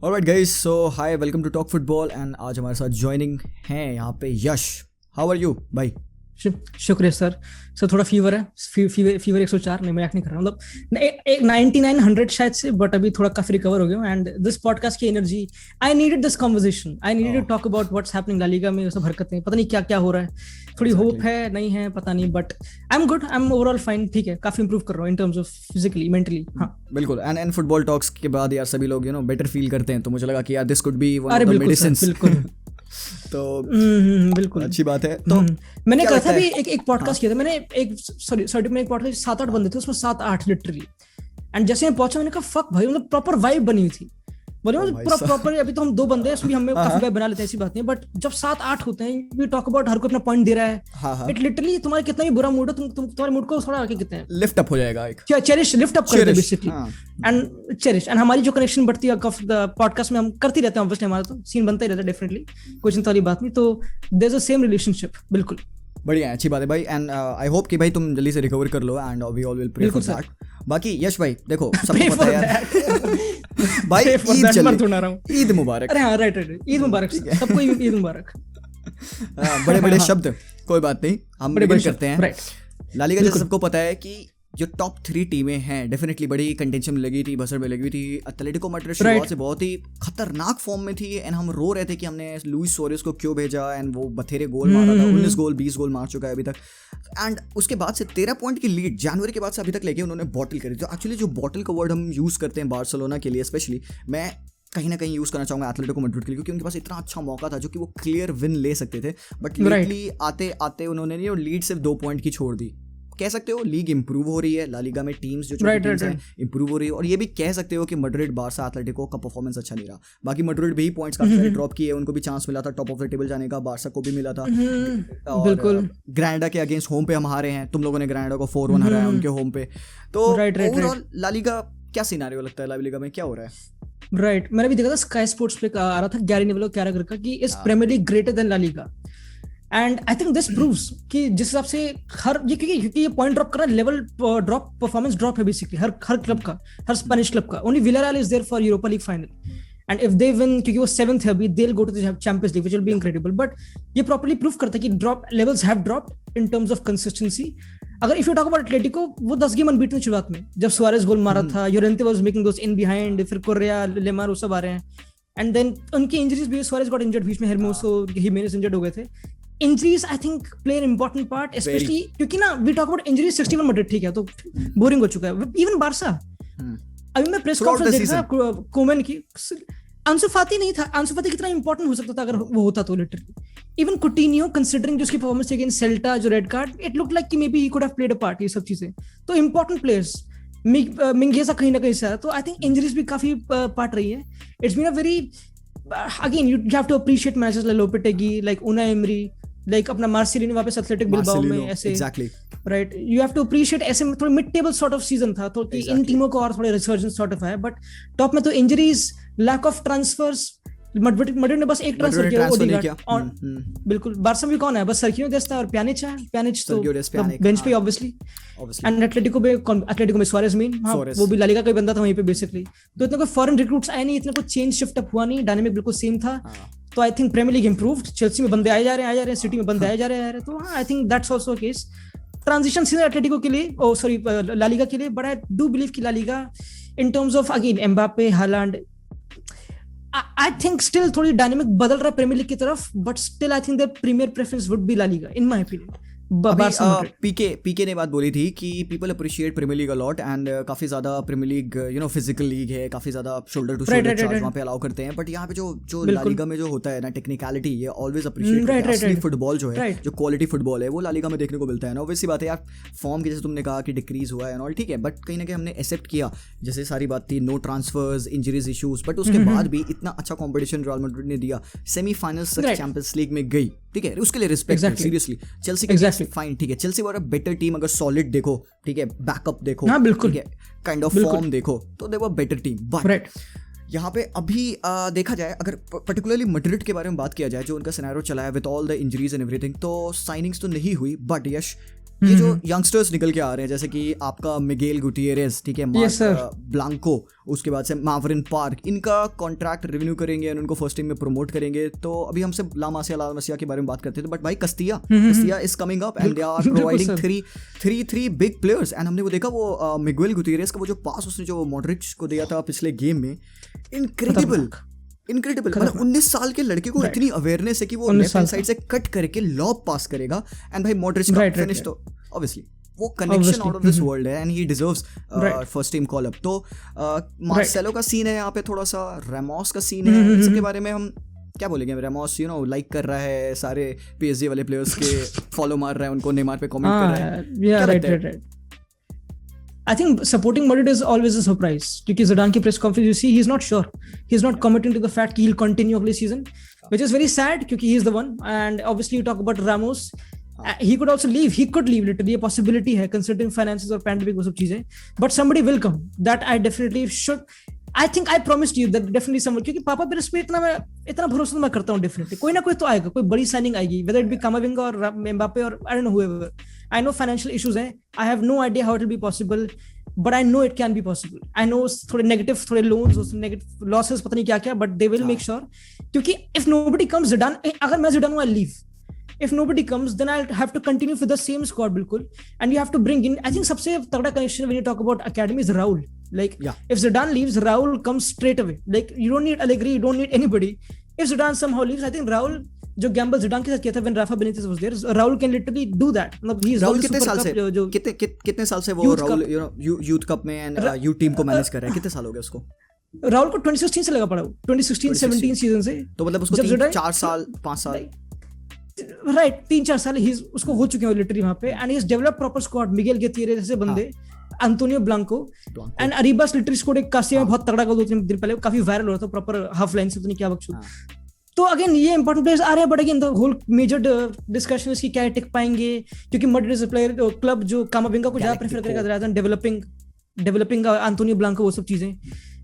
Alright guys, so hi, welcome to talk football and आज हमारे साथ ज्वाइनिंग हैं यहाँ पे यश। हाउ आर यू भाई? शुक्रिया सर। थोड़ा फीवर है। फीवर 104। नहीं, मैं नहीं कर रहा, मतलब एक 9900 शायद से, बट अभी थोड़ा काफी रिकवर हो गया। एंड दिस पॉडकास्ट की energy, I needed this conversation, I needed to talk about what's happening La Liga में। ये सब हरकतें, पता नहीं क्या क्या हो रहा है। थोड़ी होप है, नहीं है, पता नहीं, but I am good, I am overall fine. ठीक है, काफी इंप्रूव कर रहा हूँ इन टर्म्स ऑफ फिजिकली, मेंटली। हाँ बिल्कुल। एंड फुटबॉल टॉक्स के बाद यार सभी लोग बेटर फील करते हैं, तो मुझे लगा कि यार this could be one of the medicines. बिल्कुल तो बिल्कुल अच्छी बात है। तो मैंने कहा था भी एक पॉडकास्ट किया था मैंने, एक पॉडकास्ट 7-8 बंदे थे उसमें, 7-8 लिटरली। एंड जैसे मैं पहुंचा, मैंने कहा फक भाई, मतलब प्रॉपर वाइब बनी हुई थी। बोले प्रॉपर। अभी तो हम 2 बंदे हैं, इसमें हमें काफी वाइब बना लेते हैं, ऐसी बात नहीं। बट जब 7-8 होते हैं, वी टॉक अबाउट, हर कोई अपना पॉइंट दे रहा है। इट लिटरली, तुम्हारा कितना भी बुरा मूड है, तुम्हारे मूड को थोड़ा आगे कितने हैं, लिफ्ट अप हो जाएगा, एक चेरिश, लिफ्ट अप कर they basically. And cherish, and हमारी जो कनेक्शन बढ़ती है पॉडकास्ट में, हम करती रहते हैं ऑब्वियसली, हमारा तो सीन बनता ही रहता है डेफिनेटली, कोई चिंता वाली बात नहीं। तो there is a same relationship. बिल्कुल बढ़िया, अच्छी बात है भाई। एंड आई होप कि भाई तुम जल्दी से रिकवर कर लो, and we all will pray for that. बाकी यश भाई देखो, सबको पता है यार भाई, ईद मुबारक। अरे हाँ, राइट, ईद मुबारक सबको, ईद मुबारक। बड़े बड़े शब्द, कोई बात नहीं, हम बड़े करते हैं। ला लीगा जैसे सबको पता है कि जो टॉप 3 टीमें हैं, डेफिनेटली बड़ी कंटेंशन में लगी थी, बसर में लगी थी। एटलेटिको मैड्रिड शुरुआत से बहुत ही खतरनाक फॉर्म में थी, एंड हम रो रहे थे कि हमने लुइस सुआरेज़ को क्यों भेजा, एंड वो बथेरे गोल मारा था, 19 गोल 20 गोल मार चुका है अभी तक। एंड उसके बाद से 13 पॉइंट की लीड जनवरी के बाद से अभी तक लेके उन्होंने बॉटल करी। तो एक्चुअली जो बॉटल का वर्ड हम यूज़ करते हैं बार्सिलोना के लिए स्पेशली, मैं कहीं ना कहीं यूज़ करना चाहूँगा एटलेटिको मैड्रिड के लिए, क्योंकि उनके पास इतना अच्छा मौका था जो कि वो क्लियर विन ले सकते थे। बट लेटली आते आते उन्होंने नहीं, और लीड सिर्फ 2 पॉइंट की छोड़ दी। कह सकते हो लीग इंप्रूव हो रही है, ला लीगा में टीम्स जो टीम्स हैं इंप्रूव हो रही है, और ये भी कह सकते हो कि मैड्रिड, बार्सा, एटलेटिको का परफॉर्मेंस अच्छा नहीं रहा। बाकी मैड्रिड भी पॉइंट्स काफी सारे ड्रॉप किए, उनको भी चांस मिला था टॉप ऑफ द टेबल जाने का, बार्सा को भी मिला था। बिल्कुल। ग्रेनाडा के अगेंस्ट होम पे हम हारे हैं, तुम लोगों ने ग्रेनाडा को 4-1 हराया उनके होम पे। तो ओवरऑल ला लीगा क्या सिनेरियो लगता है, ला लीगा में क्या हो रहा है? राइट, मैंने भी देखा था स्काई स्पोर्ट्स पे आ रहा था गैरी नेवेल कैरेक्टर का कि इस Premier League greater than La Liga. And I think this proves कि जिस हिसाब से हर ये, क्योंकि ये पॉइंट ड्रॉप कर रहा है, लेवल ड्रॉप, परफॉर्मेंस ड्रॉप है बेसिकली हर क्लब का, हर स्पेनिश क्लब का। Only Villarreal is there for Europa League final, and if they win, क्योंकि वो 7th है अभी, they will go to the Champions League, which will be incredible. But ये प्रॉपर्ली प्रूव करता है कि drop levels have dropped in terms of consistency. अगर if you talk about Atletico, वो 10 गेम अनबीटन शुरुआत में, जब सुआरेज गोल मारा था, Llorente was making those in behind, फिर कोर्रेया, लेमार, वो सब आ रहे हैं। एंड देन उनकी इंजरीज भी, सुआरेज गॉट इंजर्ड बीच में, हेरमोसो, हिमेनेस इंजर्ड हो गए थे। Injuries I think play an important part, especially क्योंकि ना we talk about injuries 61 Madrid, ठीक है, तो बोरिंग हो चुका है। इवन बार्सा, अभी मैं प्रेस कॉन्फ्रेंस देख रहा था कोमन की, अंसु फाती नहीं था। अंसु फाती कितना इंपॉर्टेंट हो सकता था अगर वो होता तो, लिटरली। इवन कुटिन्यो, कंसीडरिंग जो उसकी परफॉर्मेंस अगेंस्ट सेल्टा, जो red card, it look like कि maybe he could have played a part. ये सब चीजें तो इंपॉर्टेंट प्लेयर्स, मिंगेसा कहीं ना कहीं से, तो आई थिंक इंजरीज भी काफी पार्ट रही है। It's been a very, again you have to appreciate matches like Lopetegui, like Unai Emery, like अपना मार्सिलिनो वापस एथलेटिक बिल्बाओ में, ऐसे right, you have to appreciate. ऐसे में थोड़ा mid table sort of season था, तो कि इन टीमों को और थोड़े रिसर्जेंस सॉर्ट ऑफ है। बट टॉप में तो injuries, lack of transfers, Madrid ने बस एक ट्रांसफर किया, ओडेगार्ड, और बिल्कुल बार्सा में कौन है, बस सर्गियो देस्ता और प्यानिच तो बेंच पे ऑब्वियसली। एंड एटलेटिको में सुआरेज मेन, हां वो भी ला लीगा का बंदा था वहीं पे बेसिकली। तो इतना कोई फॉरेन रिक्रूट्स आए नहीं, इतना कोई चेंज शिफ्ट अप हुआ नहीं, डायनामिक बिल्कुल सेम था। तो I think Premier League improved, Chelsea में बंदे आए जा रहे हैं, सिटी में बंदे आए जा रहे हैं। तो हाँ, I think that's also case. Transition season Atletico के लिए, ओ सॉरी ला लीगा के लिए, बट आई डू बिलीव कि La Liga in terms of again Mbappe, Haaland, I think still थोड़ी डायनामिक बदल रहा है प्रीमियर लीग की तरफ, but still I think the premier preference would be La Liga in my opinion. PK ने बात बोली थी कि people appreciate Premier League a lot, and काफी ज्यादा प्रीमियर लीग फिजिकल लीग है, काफी ज्यादा शोल्डर टू शोल्डर चार्ज वहां पे अलाउ करते हैं। बट यहाँ पे जो ला लीगा में जो होता है ना, टेक्निकलिटी, ये ऑलवेज अप्रिशिएट करते हैं। असली फुटबॉल जो है, जो क्वालिटी फुटबॉल है, वो ला लीगा में देखने को मिलता है ना। ऑब्वियसली बात है यार, फॉर्म की जैसे तुमने कहा कि डिक्रीज हुआ है एंड ऑल, ठीक है, बट कहीं ना कहीं हमने एक्सेप्ट किया, जैसे सारी बात थी, no transfers, injuries issues, but उसके बाद भी इतना अच्छा कॉम्पिटिशन रियल मैड्रिड ने दिया, सेमीफाइनल्स तक चैंपियंस लीग में गई, ठीक है, उसके लिए रिस्पेक्ट, सीरियसली। चेल्सी के फाइन, ठीक है, Chelsea were a better team, अगर सॉलिड देखो, ठीक है, बैकअप देखो, ठीक है, काइंड ऑफ फॉर्म देखो, तो दे वर बेटर टीम। बट यहाँ पे अभी देखा जाए, अगर पर्टिकुलरली मैड्रिड के बारे में बात किया जाए, जो उनका सिनेरियो चला है with all the injuries and everything, तो साइनिंग्स तो नहीं हुई, बट यश ये जो यंगस्टर्स निकल के आ रहे हैं जैसे कि आपका मिगेल गुटियरेस, ठीक है, मार्क ब्लांको, उसके बाद से मावरिन पार्क, इनका कॉन्ट्रैक्ट रिन्यू करेंगे एंड उनको फर्स्ट टीम में प्रमोट करेंगे। तो अभी हमसे ला मासिया के बारे में बात करते थे, बट भाई Castilla is coming up and they are providing three big players. And हमने वो देखा वो मिगेल गुटियरेस का वो जो पास उसने जो मॉड्रिच को दिया था पिछले गेम में, इनक्रेडिबल। मतलब 19 साल के लड़के को इतनी अवेयरनेस है कि वो लेफ्ट हैंड साइड से कट करके लॉब पास करेगा एंड भाई मॉड्रिच का फिनिश तो ऑब्वियसली वो connection out of this world है and he deserves first team call up. तो मार्सेलो का सीन है यहाँ पे, थोड़ा सा रेमोस का सीन है, इसके बारे में हम क्या बोलेंगे? रेमोस लाइक कर रहा है सारे पीएसजी वाले प्लेयर्स के, फॉलो मार रहा है उनको, नेमार पे कमेंट कर रहा है। I think supporting Madrid is always a surprise क्योंकि Zidane की press conference you see he is not sure, he is not committing to the fact कि he'll continue अगले season, which is very sad क्योंकि he is the one. And obviously you talk about Ramos, he could also leave, he could leave literally, a possibility है considering finances और pandemic वो सब चीजें, but somebody will come, that I definitely should, I think I promised you that definitely someone, क्योंकि पापा पे इस पे इतना भरोसा तो मैं करता हूँ, डेफिनेटली कोई ना कोई तो आएगा, कोई बड़ी साइनिंग आएगी, whether it be Camavinga और Mbappe or I don't know whoever. I know financial issues हैं, I have no idea how it will be possible, but I know it can be possible. I know थोड़े negative, थोड़े loans, negative losses, पता नहीं क्या, but they will make sure. क्योंकि if nobody comes, Zidane, अगर मैं Zidane हूँ, I'll leave. If nobody comes, then I'll have to continue with the same squad, बिल्कुल. And you have to bring in, I think सबसे तगड़ा connection when you talk about academy is Raul. Like, if Zidane leaves, Raul comes straight away. Like, you don't need Allegri, you don't need anybody. If Zidane somehow leaves, I think Raul, जो gamble Zidane के साथ किया था when Rafa Benitez was there, Raul can literally do that. मतलब he is Raul कितने साल से कितने साल से वो Raul यूथ कप में एंड यू टीम को मैनेज कर रहा है, कितने साल हो गए उसको? राहुल को 2016 से लगा पड़ा, 2016-17 सीजन से, तो मतलब उसको 4 साल 5 साल राइट 3-4 साल उसको हो चुके हैं लिटरली वहां पे, and he has developed proper squad, Miguel Gutierrez जैसे बंदे, Antonio Blanco and Arribas literally score एक कासिया में बहुत तगड़ा गोल 2-3 दिन पहले, काफी वायरल हो रहा था, प्रॉपर हाफ लाइन से, तो नहीं क्या बकचू। तो अगेन ये इंपॉर्टेंट प्लेयर्स आ रहे हैं, but again the whole major discussion इसकी क्या टिक पाएंगे, क्योंकि Madrid is a player club जो कामाविंगा को ज्यादा प्रेफर करेगा rather than developing Antonio Blanco, वो सब चीजें।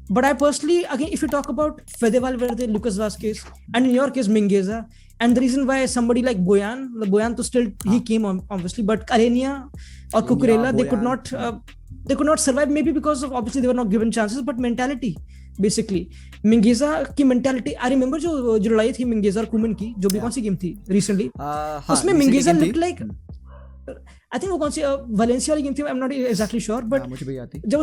But I personally, again, if you talk about Fede Valverde, Lucas Vazquez, and in your case, Mingueza, and the reason why somebody like Boyan to still, he came on, obviously, but Alenia or Cucurella, they could not survive, maybe because of, obviously, they were not given chances, but mentality, basically. Mingueza की mentality, I remember जो लड़ाई थी Mingueza और Koeman की, जो भी कौन सी game थी recently, उसमें Mingueza looked like, I think वो कौन सी Valencia वाली गेम थी, I'm not exactly sure, but मुझे भी याद है जब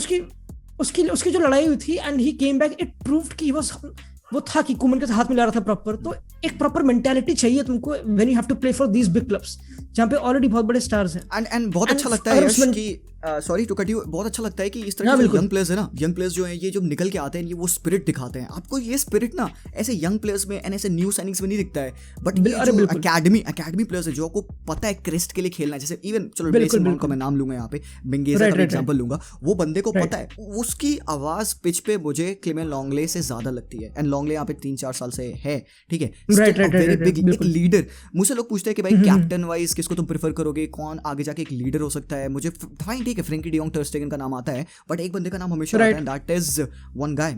उसकी जो लड़ाई हुई थी and he came back, it proved कि वो था कि कुमन के हाथ में ला रहा था प्रॉपर। तो एक प्रॉपर मेंटालिटी चाहिए तुमको when you have to play for these big clubs जहाँ पे ऑलरेडी बहुत बड़े स्टार्स हैं। एंड बहुत अच्छा लगता है कि सॉरी टू कट यू, बहुत अच्छा लगता है कि इस तरह के यंग प्लेयर्स है ना, यंग प्लेयर्स जो हैं ये जो निकल के आते हैं, ये वो स्पिरिट दिखाते हैं आपको। ये स्पिरिट ना ऐसे यंग प्लेयर्स में एंड ऐसे न्यू साइनिंग्स में नहीं दिखता है, बट एकेडमी प्लेयर्स है जो आपको पता है क्रेस्ट के लिए खेलना है। जैसे इवन चलो मेसन माउंट का मैं नाम लूंगा यहाँ पे, मिंगेजा का एग्जांपल लूंगा, वो बंदे को पता है, उसकी आवाज पिच पे मुझे क्लेमेंट लॉन्गले से ज्यादा लगती है, एंड लॉन्गले यहाँ पे 3-4 साल से है, ठीक है, एक लीडर। मुझसे लोग पूछते हैं कि भाई कैप्टन वाइज किसको तुम प्रेफर करोगे, कौन आगे जाके एक लीडर हो सकता है? मुझे फाइन ठीक है फ्रैंकी डी जॉन्ग, टर स्टेगन का नाम आता है, बट एक बंदे का नाम हमेशा आता है, that is one guy,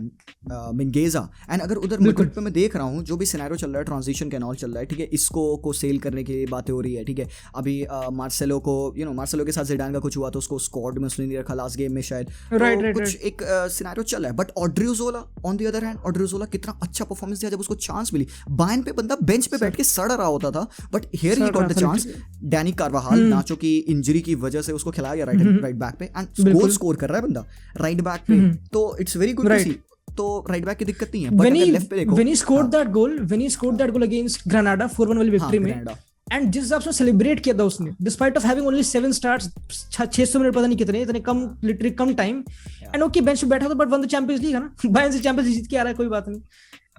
Mingueza. And अगर उधर मैड्रिड पे मैं देख रहा हूँ जो भी सिनेरियो चल रहा है, ट्रांजिशन के नॉल चल रहा है, ठीक है, इसको को सेल करने की बातें हो रही है, ठीक है, अभी मार्सेलो को मार्सेलो के साथ ज़िडान का कुछ हुआ तो उसको स्क्वाड में उसने नहीं रखा लास्ट गेम में शायद, कुछ एक सिनेरियो चल रहा है। But Odriozola on the other hand, Odriozola कितना अच्छा परफॉर्मेंस दिया जब उसको चांस मिली। बायर्न पे बंदा बेंच पे बैठ के सड़ रहा होता था, but here he got the chance. Dani Carvajal Nacho की इंजरी की वजह से उसको खिलाया गया राइट बैक पे, एंड गोल स्कोर कर रहा है बंदा राइट बैक पे, तो it's very good to see. तो राइट बैक की दिक्कत नहीं है, बट अगर लेफ्ट पे देखो, when he scored that goal against Granada 4-1 वाली विक्ट्री में, एंड जिस हिसाब से सेलिब्रेट किया था उसने, despite of having only 7 starts, 600 minute पता नहीं कितने, इतने कम लिटरली कम टाइम, एंड ओके बेंच पे बैठा था, but won the Champions League है ना, बायर्न से चैंपियंस लीग जीत के आ रहा है, कोई बात नहीं।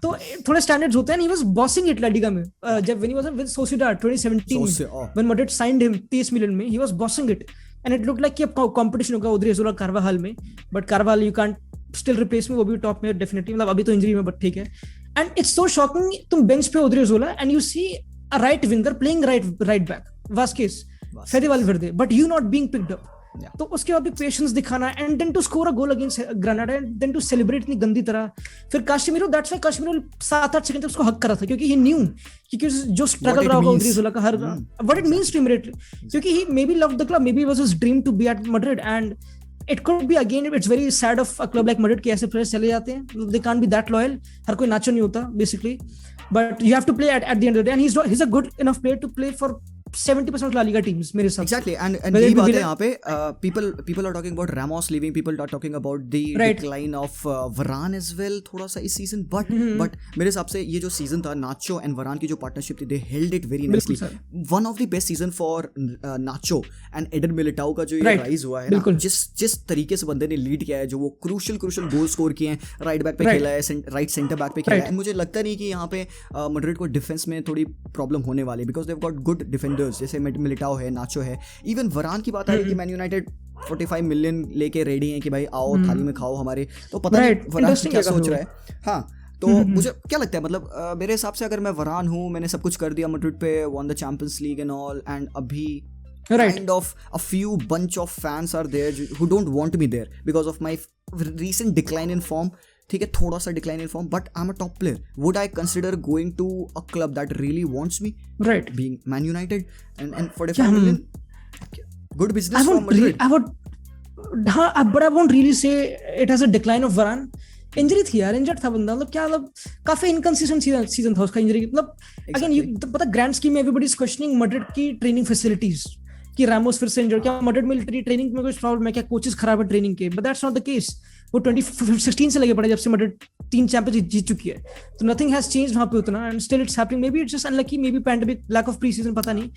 तो थोड़े स्टैंडर्ड्स होते हैं। He was bossing it La Liga में, जब when he was with Sociedad 2017 when Madrid signed him 30 million में, he was bossing it, and it looked like कि अब कंपटीशन होगा ओड्रियोजोला कार्वाहाल में, but Carvajal you can't still replace में, वो भी टॉप में डेफिनेटली, मतलब अभी तो इंजरी में, बट ठीक है। एंड इट्स सो शॉकिंग, तुम बेंच पे Odriozola and you see a right winger playing right back, Vazquez, Fede Valverde, but you not being picked up, तो उसके बाद भी पेशेंस दिखाना and then to score a goal against Granada and then to celebrate इतनी गंदी तरह। फिर Casemiro, that's why Casemiro 7-8 second तक उसको हक कर रहा था, क्योंकि ही न्यू क्योंकि जो स्ट्रगल रहा होगा उद्रीसोला का हर what it means to immediately, क्योंकि he maybe loved the club, maybe was his dream to be at Madrid and it could be again it's very sad of a club like Madrid कि ऐसे players चले जाते हैं, they can't be that loyal, हर कोई नाचो नहीं होता basically, but you have to play at the end of the day and he's a good enough player to play for 70% of La Liga teams मेरे हिसाब से। Exactly, and यही बात है यहाँ पे people are talking about Ramos leaving, people are talking about the decline of Varane as well थोड़ा सा इस season, but मेरे हिसाब से ये जो season था Nacho and Varane की जो partnership थी, they held it very nicely, one of the best season for Nacho and Eden Militao का जो ये rise हुआ है ना, जिस तरीके से बंदे ने लीड किया है, जो वो crucial गोल स्कोर किए हैं, राइट बैक पे खेला है, राइट सेंटर बैक पे खेला है, मुझे लगता नहीं कि यहाँ पे मैड्रिड को डिफेंस में थोड़ी प्रॉब्लम होने वाली, because they got good defenders जैसे मिलिटाओ है, नाचो है, इवन वरान की बात आ रही है कि मैन यूनाइटेड 45 मिलियन लेके रेडी है कि भाई आओ थाली में खाओ हमारे, तो पता नहीं वरान क्या सोच रहा है। हाँ, तो मुझे क्या लगता है, मतलब मेरे हिसाब से अगर मैं वरान हूँ, मैंने सब कुछ कर दिया मैड्रिड पे, one the Champions league and all, and अभी kind of a few bunch of fans are there who don't want me there because of my recent decline in form, ठीक है, थोड़ा सा decline in form, but I'm a top player. Would I consider going to a club that really wants me? Right. Being Man United and 45 million, good business for Madrid. But I won't really say it has a decline of Varane. Injury थी यार, injured था बंदा, मतलब क्या, मतलब काफी inconsistent season था उसका इंजरी, मतलब अगेन पता ग्रैंड स्कीम में एवरीबॉडी इज क्वेश्चनिंग मैड्रिड की ट्रेनिंग फैसिलिटीज कि रामोस फिर से इंजर्ड, क्या मैड्रिड मिलिट्री ट्रेनिंग में कुछ प्रॉब्लम है, क्या कोचेस खराब है ट्रेनिंग के, but that's not the case. वो 2016 से लगे पड़े जब से मैड्रिड 3 चैंपियनशिप जीत चुकी है, तो नथिंग हैज चेंज्ड वहां पे उतना, and still it's happening, maybe it's just unlucky, maybe pandemic, lack of pre season, पता नहीं,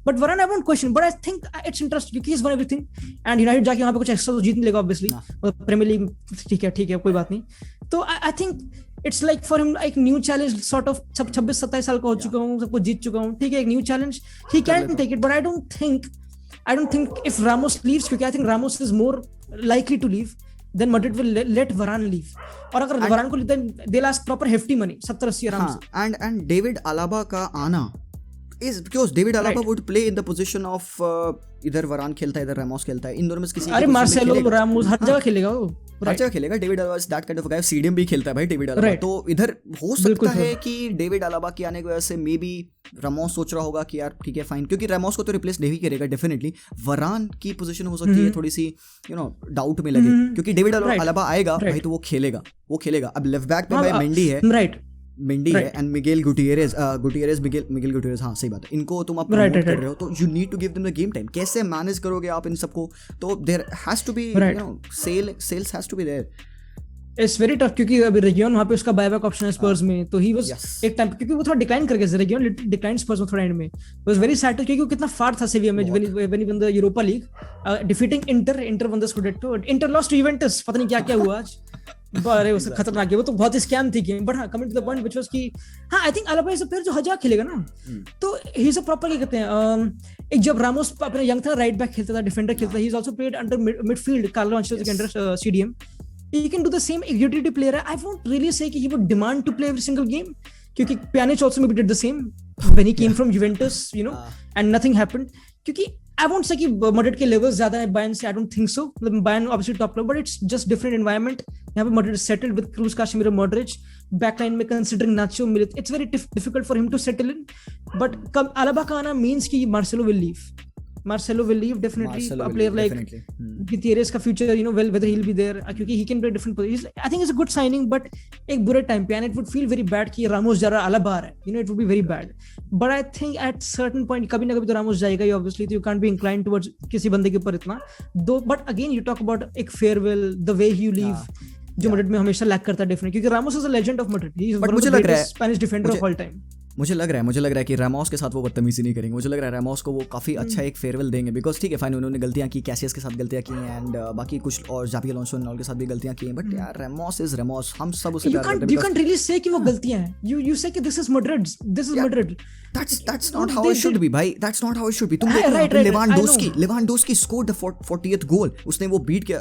but Varane I won't question, but I think it's interesting क्योंकि he is won everything, and United जाके वहां पे कुछ extra तो जीत नहीं लेगा ऑब्वियसली, प्रीमियर लीग ठीक है कोई बात नहीं, तो I think it's like for him एक न्यू चैलेंज सॉर्ट ऑफ, 26-27 साल का हो चुका हूँ, सबको जीत चुका हूँ, ठीक है, एक new challenge, he can take it, but I don't think if Ramos leaves, क्योंकि I think Ramos is more likely to leave, then Madrid will let Varane leave. और अगर Varane को लेते हैं, they'll ask proper hefty money, 70-80 आराम से. And David Alaba का आना is because David Alaba would play in the position of इधर वरान खेलता है, इधर रामोस खेलता है, इन दोनों में किसी, अरे मार्सेलो रामोस हर जगह खेलेगा वो, हर जगह खेलेगा। David Alaba is that kind of guy, CDM भी खेलता है भाई डेविड अलाबा, तो इधर हो सकता है कि डेविड अलाबा के आने की वजह से मे बी रामोस सोच रहा होगा कि यार ठीक है फाइन, क्योंकि रामोस को तो रिप्लेस नहीं करेगा डेफिनेटली, वरान की पोजीशन हो सकती है थोड़ी सी डाउट में लगे, क्योंकि डेविड अलाबा आएगा भाई तो वो खेलेगा। अब लेफ्ट बैक पे भाई मेंडी है, राइट, मेंडी है एंड मिगेल गुटियरेज, मिगेल गुटियरेज, हाँ सही बात है, इनको तुम आप प्रमोट कर रहे हो, तो you need to give them the game time, कैसे मैनेज करोगे आप इन सबको, तो there has to be sales has to be there, it's very tough, क्योंकि अभी रेगियन वहां पे उसका बायबैक ऑप्शन है स्पर्स में, तो ही वाज एक टाइम, क्योंकि वो थोड़ा डिक्लाइन कर गया, रेगियन डिक्लाइन स्पर्स में थोड़ा एंड में, वाज वेरी सैड, क्योंकि वो कितना फार था सेविया में when he won the Europa League defeating Inter won the Scudetto, Inter lost to Juventus, पता नहीं क्या हुआ आज, अरे वो खतरनाक है, वो तो बहुत स्कैम थी गेम, बट हाँ coming to the point which was कि हाँ I think Alaba is a player जो हजार खेलेगा ना, तो ही इज अ प्रॉपर, क्या कहते हैं, एक जब रामोस अपने यंग था राइट बैक खेलता था, डिफेंडर खेलता था, he is also played under midfield Carlo Ancelotti के under CDM, he can do the same utility player. I won't really say कि he would demand to play every single game, क्योंकि Pjanic also maybe did the same when he came from Juventus, and nothing happened. क्योंकि I won't say कि Madrid के levels ज़्यादा है Bayern से, I don't think so. Bayern obviously top level, but it's just different environment. यहाँ पे Madrid is settled with Kroos, Casemiro, Modric. Backline में considering Nacho, Militao, it's very difficult for him to settle in. But Alaba का आना means कि Marcelo will leave. Marcelo will leave definitely. A player like Gutierrez का future, whether he'll be there, क्योंकि he can play different positions. I think it's a good signing, but एक बुरे time पे, and it would feel very bad कि Ramos जा रहा, Alaba आ रहा है, it would be very bad. But I think at certain point कभी ना कभी तो Ramos जाएगा ही obviously, तो you can't be inclined towards किसी बंदे के ऊपर इतना. But again you talk about एक farewell, the way you leave, जो मैड्रिड में हमेशा लैक करता है definitely, क्योंकि Ramos is a legend of Madrid. He is one of the greatest Spanish defender of all time. मुझे लग रहा है कि रामोस के साथ वो बदतमीजी नहीं करेंगे, मुझे लग रहा है रामोस को वो काफ़ी अच्छा एक फेयरवेल देंगे, बिकॉज ठीक है फाइन उन्होंने गलतियां की, कैसियस के साथ गलतियां की हैं, एंड बाकी कुछ और जाबी अलोंसो के साथ भी गलतियां की हैं, बट यार रामोस इज रामोस, हम सब उसे प्यार करते हैं। You can't really say कि वो गलतियां हैं, you say कि this is Madrid. That's not how it should be भाई, that's not how it should be. तुम देखो Lewandowski scored the 40th goal, उसने वो बीट किया,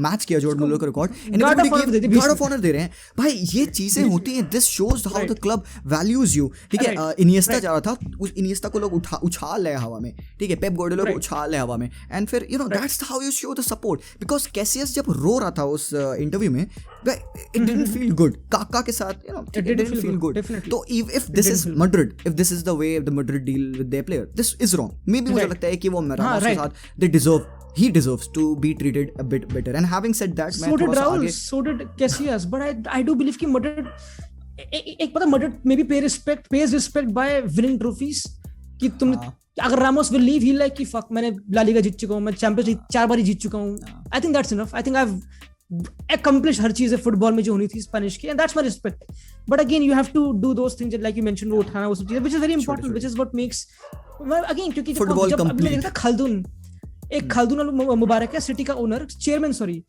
मैच किया जॉर्डन मुलर का रिकॉर्ड, गार्ड ऑफ ऑनर दे रहे हैं भाई, ये चीजें होती हैं, this shows how the club values you, ठीक है, इनिएस्टा जा रहा था, उस इनिएस्टा को लोग उछाल रहे हवा में, ठीक है, पेप गार्डियोला को उछाल रहे हवा में, एंड फिर you know that's how you show the support, because Cassius जब रो रहा था उस इंटरव्यू में, it didn't feel good Kaka के साथ, you know it didn't feel good. तो if this is Madrid, if this is the way the Madrid deal with their player, this is wrong. Maybe मुझे लगता है कि वो Ramos के साथ he deserves to be treated a bit better. And having said that, so did Raul, so did Casillas, but I do believe कि Madrid एक पता Madrid maybe pays respect by winning trophies, कि तुम अगर Ramos will leave, he'll like कि fuck मैंने La Liga जीत चुका हूँ, मैं Champions League 4 बार जीत चुका हूँ. I think that's enough. I think I've accomplished her cheese football में जो होनी थी स्पेनिश की, and that's my respect. But again you have to do those things like you mentioned, वो उठाना वो सब चीज़ें, which is very important, which is what makes again, क्योंकि जब अभी मैंने देखा खाल्दून मुबारक है सिटी का owner, chairman sorry,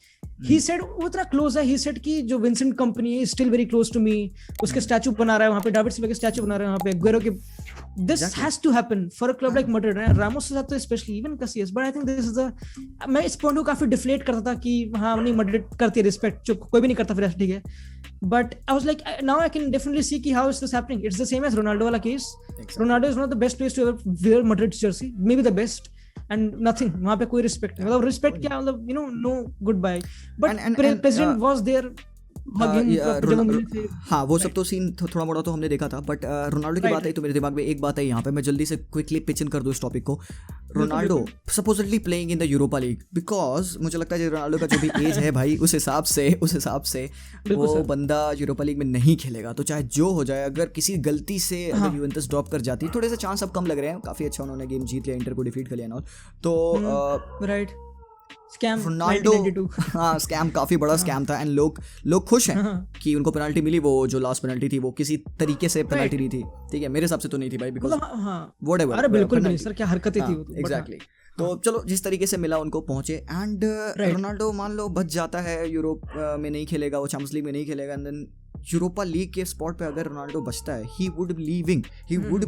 he said वो इतना क्लोज है, ही सेड कि जो विंसेंट कंपनी है still very close to me, उसके स्टैचू बना रहा है वहाँ पे, डेविड सिल्वा के स्टैचू बना रहे हैं वहाँ पे, गुएरो के. This has to happen for a club like Madrid. Ramos के साथ तो especially, even Casillas, but I think this is the, मैं इस पॉइंट को काफी डिफ्लेट करता था कि हाँ नहीं मैड्रिड करती है रिस्पेक्ट, जो कोई भी नहीं करता फिर ठीक है, but I was like now I can definitely see कि how is this happening. It's the same as Ronaldo वाला case. Ronaldo is one of the best players to ever wear Madrid jersey, maybe the best, and nothing, वहाँ पे कोई respect नहीं, मतलब respect क्या, मतलब you know no goodbye, but president was there. हाँ वो सब तो सीन थोड़ा मोड़ा तो हमने देखा था, बट रोनाल्डो की बात आई तो मेरे दिमाग में एक बात है यहाँ पे, मैं जल्दी से क्विकली पिच इन कर दूँ इस टॉपिक को. Ronaldo supposedly playing in the Europa league, because मुझे लगता है रोनाल्डो का जो भी एज है भाई, उस हिसाब से वो बंदा यूरोपा लीग में नहीं खेलेगा. तो चाहे जो हो जाए, अगर किसी गलती से अगर यूवेंटस ड्रॉप कर जाती, थोड़े से चांस अब कम लग रहे हैं, काफी अच्छा उन्होंने गेम जीत लिया, इंटर को डिफीट कर लिया ना, तो राइट स्कैम रोनाल्डो, हाँ स्कैम, काफी बड़ा स्कैम था, एंड लोग खुश हैं कि उनको पेनल्टी मिली. वो जो लास्ट पेनल्टी थी वो किसी तरीके से पेनल्टी नहीं थी, ठीक है, मेरे हिसाब से तो नहीं थी भाई, बिकॉज व्हाटएवर, अरे बिल्कुल नहीं सर, क्या हरकतें थी वो, एग्जैक्टली. तो चलो जिस तरीके से मिला उनको पहुंचे, एंड रोनाल्डो मान लो बच जाता है, यूरोप में नहीं खेलेगा, वो चैंपियंस लीग में नहीं खेलेगा, एंड देन यूरोपा लीग के स्पॉट पे अगर रोनाल्डो बचता है, ही वुड बी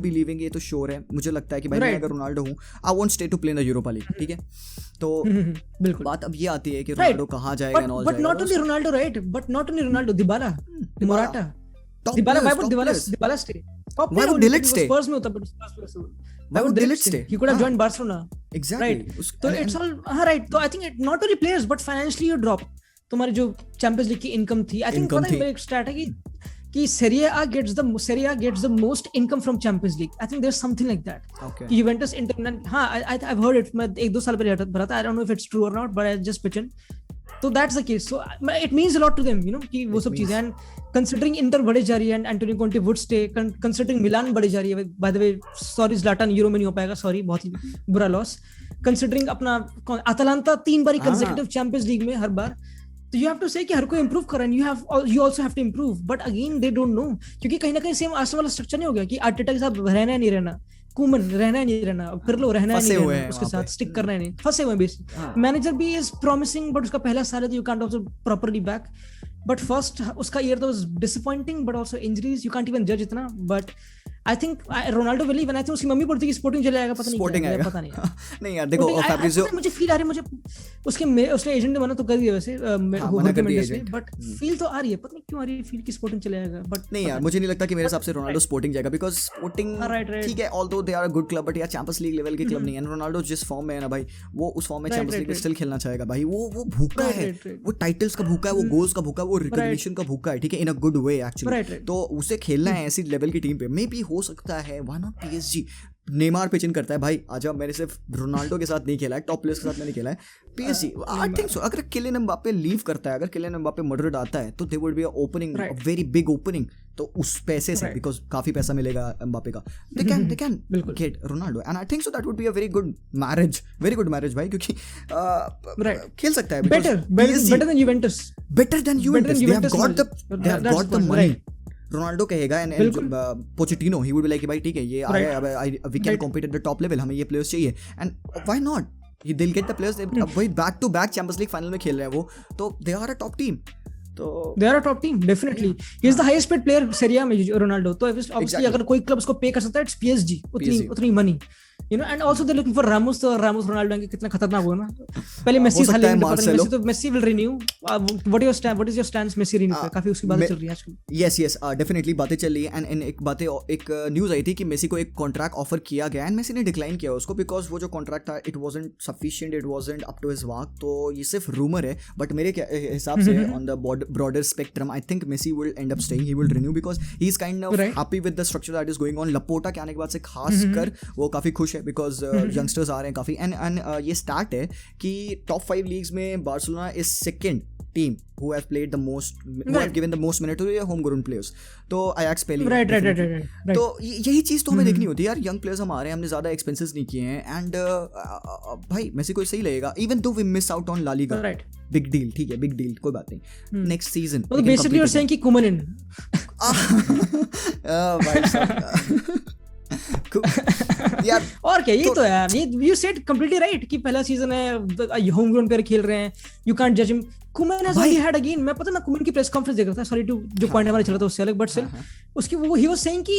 लीविंग, ये तो श्योर है. मुझे लगता है कि भाई मैं अगर रोनाल्डो हूँ, I won't stay to play in the Europa League, ठीक है. तो बिल्कुल बात अब ये आती है कि रोनाल्डो कहाँ जाएगा, but not only Ronaldo, right, but not only Ronaldo, Dybala, Morata, Dybala, why would Dybala stay? Why would Dybala stay? Spurs में होता, but why would Dybala stay? He could have joined Barcelona. Exactly. Right. So it's all right. So I think it not only players but financially you drop. तुम्हारी जो champions league की income थी, I think पता है मेरा एक stat है कि Serie A gets the most income from Champions League. I think there's something like that. Okay. Juventus, Inter, हाँ I've heard it. मैं 1-2 साल पहले पढ़ा था. I don't know if it's true or not, but I just pitch in. So that's the case. So it means a lot to them, you know, कि वो सब चीजें. And considering Inter बढ़े जा रही है and Antonio Conte would stay, considering Milan बढ़े जा रही है. By the way, sorry Zlatan, euro में नहीं हो पाएगा. Sorry, बहुत ही बुरा लॉस. Considering अपना Atalanta 3 बारी consecutive Champions League में हर बार. तो you have to say कि हर कोई improve कर रहा है, you also have to improve, but again they don't know, क्योंकि कहीं ना कहीं सेम आर्सेनल वाला स्ट्रक्चर नहीं हो गया कि आर्टेटा के साथ रहना है नहीं रहना, कुमन रहना है नहीं रहना, पिरलो रहना है नहीं रहना, उसके साथ स्टिक करना है नहीं, फंसे हुए बेसिक. मैनेजर भी इज प्रॉमिसिंग, बट उसका पहला साल है तो you can't also properly back. But first उसका ईयर तो was disappointing, but also injuries, you can't even जज इतना. But I think Ronaldo will leave, I think उसकी मम्मी बोलती है कि स्पोर्टिंग चले जाएगा, पता नहीं पता नहीं नहीं यार देखो फैब्रिजियो, मुझे फील आ रही है, मुझे उसके एजेंट ने मना तो कर दिया वैसे, बट फील तो आ रही है, पता नहीं क्यों आ रही है फील कि स्पोर्टिंग चले जाएगा. बट नहीं यार मुझे नहीं लगता कि मेरे हिसाब से रोनाल्डो स्पोर्टिंग जाएगा, बिकॉज स्पोर्टिंग ठीक है, although they are a good club, but यार चैंपियंस लीग लेवल के क्लब नहीं है. रोनाल्डो जिस फॉर्म में है ना भाई, वो उस फॉर्म में चैंपियंस लीग में स्टिल खेलना चाहेगा भाई. वो भूखा है, वो टाइटल्स का भूखा है, वो गोल्स का भूखा है, वो रिकॉग्निशन का भूखा है, ठीक है, इन अ गुड वे एक्चुअली. तो उसे खेलना है ऐसी लेवल की टीम पे, मे बी हो सकता है why not PSG. Neymar pitch इन करता है भाई, आजा, मैंने सिर्फ रोनाल्डो के साथ नहीं खेला है, टॉप प्लेयर्स के साथ मैंने खेला है. PSG आई थिंक सो, अगर किलियन एम्बापे लीव करता है, अगर किलियन एम्बापे मैड्रिड आता है, तो they would be a opening, a very big opening. तो उस पैसे से, बिकॉज काफी पैसा मिलेगा एम्बापे का, they can get Ronaldo, and I think so that would be a very good marriage भाई, क्योंकि खेल सकता है better than Juventus. They have got the money. Ronaldo कहेगा and Pochettino, he would be like भाई ठीक है, ये आ गया, अब we can compete at the top level, हमें ये प्लेयर्स चाहिए, and why not, they will get the players. अब वही back to back Champions League final में खेल रहे हैं वो, तो they are a top team. तो they are a top team definitely. He is the highest paid player Serie A में रोनाल्डो. तो obviously अगर कोई क्लब उसको पे कर सकता है, it's PSG. उतनी money you know, and also they're looking for Ramos. तो Ramos Ronaldo के कितना खतरनाक होगा ना. पहले मेसी था लेकिन पता नहीं मेसी तो Messi will renew. What is your stance Messi renew पे? काफी उसकी बातें चल रही है आजकल. Yes, definitely बातें चल रही है and एक न्यूज़ आई थी कि मेसी को एक कॉन्ट्रैक्ट ऑफर किया गया एंड मेसी ने डिक्लाइन किया उसको बिकॉज वो जो कॉन्ट्रैक्ट था it wasn't sufficient, it wasn't up to his mark. तो ये सिर्फ रूमर है बट मेरे हिसाब से on the broader spectrum I think Messi will end up staying, he will renew because he is kind of happy with the structure that is going on. Laporta के आने के बाद से खास कर वो काफी खुश है बिकॉज यंगस्टर्स आ रहे हैं काफी एंड ये स्टार्ट है कि टॉप 5 लीग्स में Barcelona is second team who have played the most, who have given the most minutes to their homegrown players. तो Ajax पहली right. तो यही चीज़ तो हमें देखनी होती है यार. यंग प्लेयर्स हम आ रहे हैं, हमने ज़्यादा एक्सपेंसेस नहीं किए हैं एंड भाई मेसी को सही लगेगा even though we miss out on La Liga. Big deal, ठीक है, बिग डील, कोई बात नहीं. नेक्स्ट सीजन तो बेसिकली यू आर सेइंग कि कुमन इन भाई साहब यार और क्या, ये तो यार ये यू सेड कंप्लीटली राइट कि पहला सीजन है, होम ग्राउंड पे खेल रहे हैं, यू कांट जज him. Koeman has already had again, मैं कुमन की प्रेस कॉन्फ्रेंस देख रहा था, सॉरी टू जो पॉइंट हमारे चला था उससे अलग, बट स्टिल उसकी वो ही वाज सेइंग कि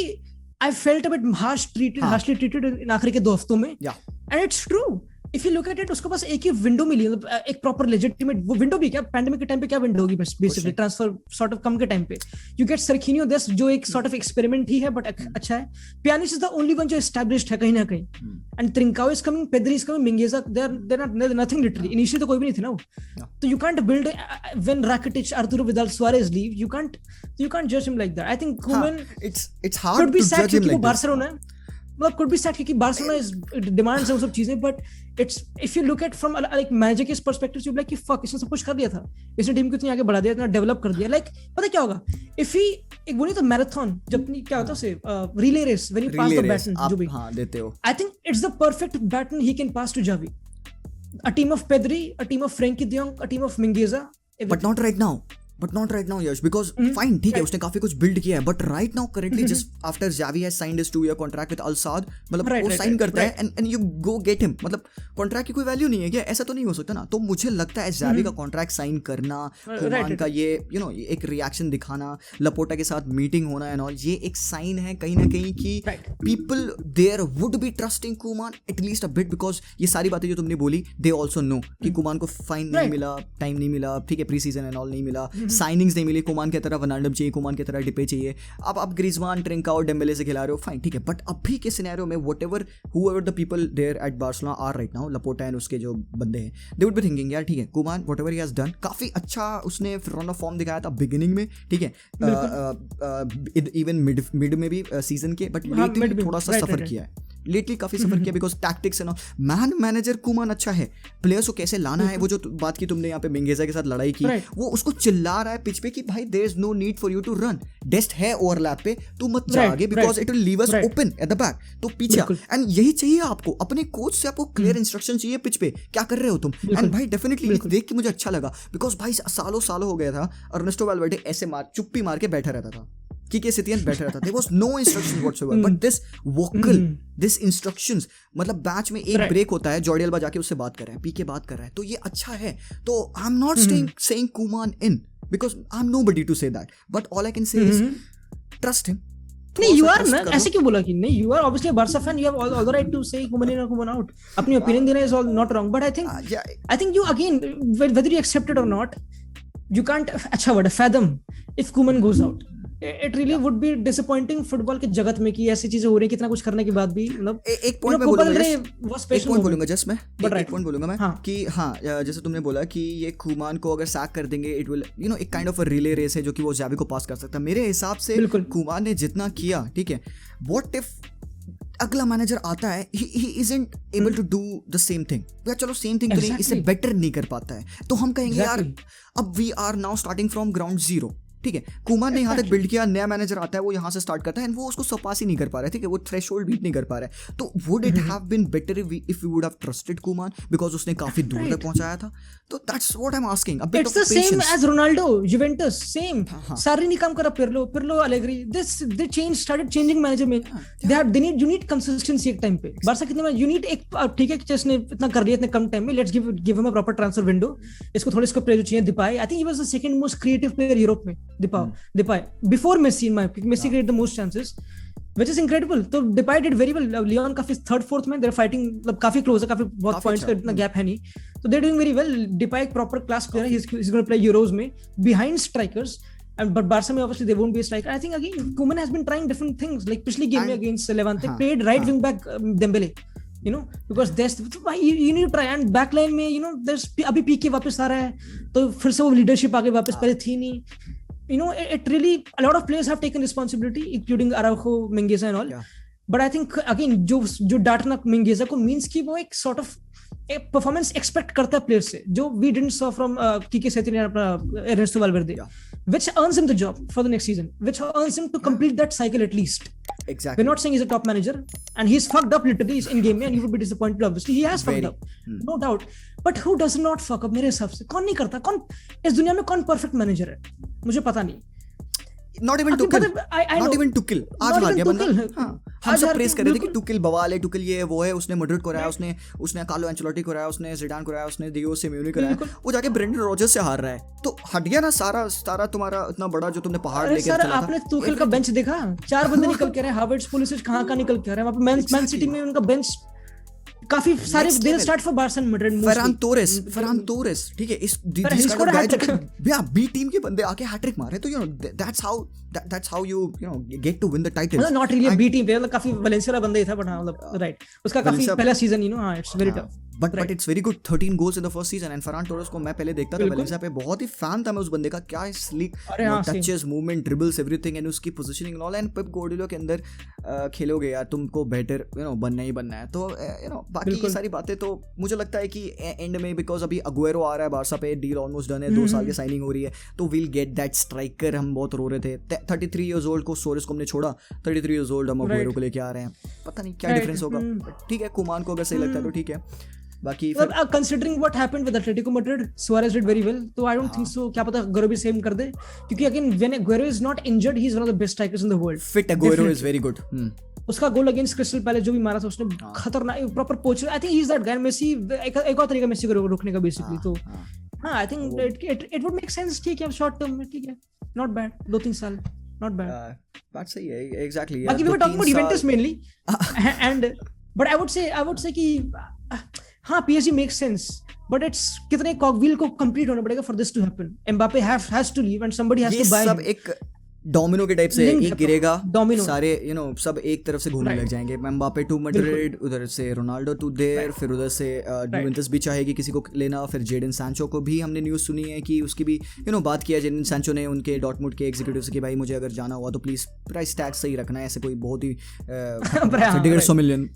I felt a bit harshly treated in आखिरी के 2 हफ्तों में and it's true. If you look at it, उसके पास एक ही विंडो मिली, एक प्रॉपर लेजिटिमेट वो विंडो भी क्या पैंडेमिक के टाइम पे क्या विंडो होगी बेसिकली ट्रांसफर सॉर्ट ऑफ कम के टाइम पे. यू गेट सर्किनियो दिस जो एक सॉर्ट ऑफ एक्सपेरिमेंट ही है बट अच्छा है. पियानिच इज द ओनली वन जो एस्टैब्लिश्ड है कहीं ना कहीं and ट्रिंकाओ is coming, Pedri is coming, मिंगेजा they are nothing literally. Initially तो कोई भी नहीं थे ना वो. तो you can't build when राकिटिच, Arturo Vidal, Suarez leave, you can't जज him like that. I think Koeman it's hard to जज हिम लाइक बार्सिलोना मतलब could be sad क्योंकि बार्सिलोना is demands वो सब चीजें, but it's if you look at from like manager के perspective you like कि fuck इसने सब कुछ कर दिया था, इसने टीम को इतनी आगे बढ़ा दिया, इतना डेवलप कर दिया. like पता क्या होगा if he एक बोली तो मैराथन जब क्या होता है उसे relay race when you pass the baton जो भी हाँ देते हो, I think it's the perfect baton he can pass to Xavi. A team of Pedri, a team of Frenkie de Jong, a team of Mingueza, but not right now Yash, because fine ठीक है उसने काफी कुछ build किया है but right now currently just after Xavi has signed his 2-year contract with Al Sadd, मतलब वो sign करता है and you go get him, मतलब कॉन्ट्रैक्ट की कोई वैल्यू नहीं है क्या? ऐसा तो नहीं हो सकता ना. तो मुझे लगता है Xavi का कॉन्ट्रैक्ट साइन करना, कुमान का ये you know एक रिएक्शन दिखाना, लपोर्टा के साथ मीटिंग होना एंड ऑल, ये एक साइन है कहीं ना कहीं कि people there would be trusting Koeman at least a bit, because ये सारी बातें जो तुमने बोली दे ऑल्सो नो कि कुमान को फाइन नहीं मिला, टाइम नहीं मिला, ठीक है, प्री सीजन एंड ऑल नहीं मिला, साइनिंग्स नहीं मिली, कुमान की तरह वनाल्डम चाहिए, कुमान की तरह डिपे चाहिए. अब आप ग्रीजमान, ट्रिंकाओ, डेम्बेले से खिला रहे हो, फाइन ठीक है, बट अभी के सिनेरियो में whatever whoever the people there at Barcelona are right now, Laporta and उसके जो बंदे हैं, दे वुड बी थिंकिंग यार ठीक है Kuman whatever he has done काफी अच्छा उसने रन ऑफ फॉर्म दिखाया था बिगिनिंग में, ठीक है, इवन मिड में भी सीजन के, बट लेटली थोड़ा सा सफर किया है, लेटली काफी सफर किया because tactics and man manager Kuman अच्छा है, प्लेयर्स को कैसे लाना है, वो जो बात की तुमने यहाँ पे मिंगेजा के साथ लड़ाई की, वो उसको चिल्ला रहा है पिच पे कि भाई there is no need for you to run, Dest है ओवरलैप पे, तू मत जा आगे because it will leave us open at the back, तो पीछे एंड यही चाहिए आपको, अपने कोच से आपको क्लियर इंस्ट्रक्शन चाहिए पिच पे क्या कर रहे हो तुम. एंड भाई डेफिनेटली देख के मुझे अच्छा लगा बिकॉज भाई सालों हो गया था अर्नेस्टो वैल्वेर्डे ऐसे चुप्पी मार के बैठा रहता था, Kike Setien बैठा रहता, there was no instructions whatsoever, but this vocal, this instructions, मतलब बैच में एक ब्रेक होता है, जॉर्डी अल्बा जाके उससे बात कर रहा है, पीके बात कर रहा है, तो ये अच्छा है. तो I am not saying Koeman in because I'm nobody to say that, but all I can say is trust him. नहीं you are ना, ऐसे क्यों बोला कि नहीं, you are obviously a Barca fan, you have all the right to say Koeman in or Koeman out, अपनी opinion देना is all not wrong, but I think you again whether you accept it or not, you can't अच्छा word fathom if Koeman goes out. It really would be disappointing football के जगत में कि ऐसी चीजें हो रही है कितना कुछ करने के बाद भी, मतलब एक पॉइंट बोलूंगा जस्ट मैं एक पॉइंट बोलूंगा मैं कि हाँ जैसे तुमने बोला कि ये कुमान को अगर सैक कर देंगे इट विल यू नो एक kind of a relay race है जो कि वो ज़ावी को पास कर सकता है. मेरे हिसाब से कुमान ने जितना किया ठीक है, व्हाट इफ अगला मैनेजर आता है he isn't able to do the same thing, यार चलो सेम थिंग तो नहीं, इससे बेटर नहीं कर पाता है, तो हम कहेंगे यार अब we are now starting from ground zero, ठीक है. कुमान ने यहाँ तक बिल्ड किया, नया मैनेजर आता है वो यहाँ से स्टार्ट करता है एंड वो उसको सरपास ही नहीं कर पा रहा है, ठीक है, वो थ्रेशोल्ड बीट नहीं कर पा रहा है. तो would it have been better if we would have trusted Koeman because उसने काफी दूर तक पहुंचाया था. तो that's what I am asking, a bit of patience. It's the same as Ronaldo Juventus, same Sarri नहीं काम करा, Pirlo Allegri, this they change started changing manager में, they need you need consistency एक टाइम पे. Barca कितने में you need एक ठीक है जिसने इतना कर लिया इतने कम टाइम में, let's give him a proper transfer window, इसको थोड़ा इसको प्ले जो चाहिए Depay, I think he was the second most creative player Europe में, Depay before Messi in my opinion. Messi created the most chances. which is incredible. तो Depay did very well. Lyon काफी third fourth में they're fighting, मतलब काफी close है, काफी बहुत points का इतना गैप है नहीं, तो they're doing very well. Depay एक प्रॉपर क्लास प्लेयर है, he's going to play Euros में behind strikers. But Barca में obviously they won't be a striker. I think again Koeman has been trying different things. Like पिछली game में against Levante played right wing back Dembele, you know, because there's you need to try, and back line में you know there's अभी पीके वापस आ रहा है, तो फिर से वो लीडरशिप आगे वापस पहले थी नहीं. You know, it really, a lot of players have taken responsibility, including Araujo, Mingueza and all. Yeah. But I think again, जो डांटना Mingueza को means कि वो एक sort of एक performance expect करता है player से, जो we didn't saw from Kike Setien and अपना Ernesto Valverde, which earns him the job for the next season, which earns him to complete that cycle at least. Exactly. We're not saying he's a top manager, and he's fucked up literally in game, and you would be disappointed. Obviously, he has fucked up, no doubt. But who does not fuck up? मेरे हिसाब से कौन नहीं करता? कौन इस दुनिया में कौन perfect manager है? मुझे पता नहीं. Not even Tuchel. Not even Tuchel. आज आ गया बंदा. हाँ, हम सब प्रेस कर रहे थे कि Tuchel बवाल है, Tuchel ये वो है, उसने मड्रिड को कराया, उसने कार्लो एंचेलोटी को कराया, उसने ज़िडान को कराया, उसने डिएगो सिमेओने को कराया, वो जाके ब्रेंडन रॉजर्स से हार रहा है. तो हट गया ना सारा तुम्हारा इतना बड़ा जो तुमने पहाड़ लेके चला था. आपने Tuchel का बेंच देखा? 4 बंदे निकल के रहे हैं, हावर्ट्स, पुलिसिच कहाँ निकल के आ रहे हैं. वहाँ पे मैन सिटी में उनका बेंच काफी सारे they start for Barca and Madrid. Farhan Torres ठीक है, इस बी टीम के बंदे आके हैट्रिक मारे, तो you know that's how you know get to win the title. Not really B team पे, मतलब काफी वैलेंसिया वाला बंदा ही था, बट हां मतलब राइट, उसका काफी पहला सीजन यू नो. हां, it's very tough, but it's very good. 13 goals in the first season. And Farhan Torres को मैं पहले देखता था वैलेंसिया पे, बहुत ही फैन था मैं उस बंदे का. क्या slick touches, movement, dribbles, everything, and उसकी positioning all. And Pep Guardiola के अंदर खेलोगे यार, तुमको बेटर यू नो बनना ही बनना है. तो यू नो बाकी सारी बातें तो मुझे लगता है कि एंड में, बिकॉज अभी अगुएरो आ रहा है बार्सा पे, डील ऑलमोस्ट डन है, 2 साल की साइनिंग हो रही है, तो विल गेट दैट स्ट्राइकर. हम बहुत रो रहे थे 33 इयर्स ओल्ड को, सोरेस को हमने छोड़ा, 33 इयर्स ओल्ड हम अगुएरो को लेके आ रहे हैं. पता नहीं क्या डिफरेंस होगा. ठीक है, कुमान को अगर सही लगता है तो ठीक है. बाकी considering what happened with Atletico Madrid, Suarez did very well, so I don't think so. क्या पता Aguero भी सेम कर दे, क्योंकि again when Aguero is not injured, he is one of the best strikers in the world. Fit Aguero is very good. उसका गोल against crystal palace जो भी मारा था उसने, खतरनाक proper poacher. I think he is that guy. Messi एक और तरीका मेसी को रोकने का बेसिकली. तो हां, I think it would make sense. ठीक है, शॉर्ट टर्म में ठीक है, नॉट बैड. 2-3 साल नॉट बैड, बात सही है. एग्जैक्टली. बाकी we were talking about Juventus mainly, and but I would say कि हाँ, PSG makes sense, but it's कितने कॉकव्हील को कंप्लीट होना पड़ेगा for this to happen. Mbappe has to leave and somebody has to buy him. सब एक domino के type से एक गिरेगा, सारे यू नो सब एक तरफ से घूमने लग जाएंगे. एम्बापे टू मैड्रिड, उधर से रोनाल्डो टू देयर, फिर उधर से यूवेंटस भी चाहेगी किसी को लेना. फिर जेडन सैंचो को भी हमने न्यूज़ सुनी है कि उसकी भी यू नो बात किया जेडन सैंचो ने उनके डॉर्टमुंड के एग्जीक्यूटिव से कि भाई मुझे अगर जाना हुआ तो प्लीज प्राइस टैग सही रखना है. ऐसे कोई बहुत ही 150 मिलियन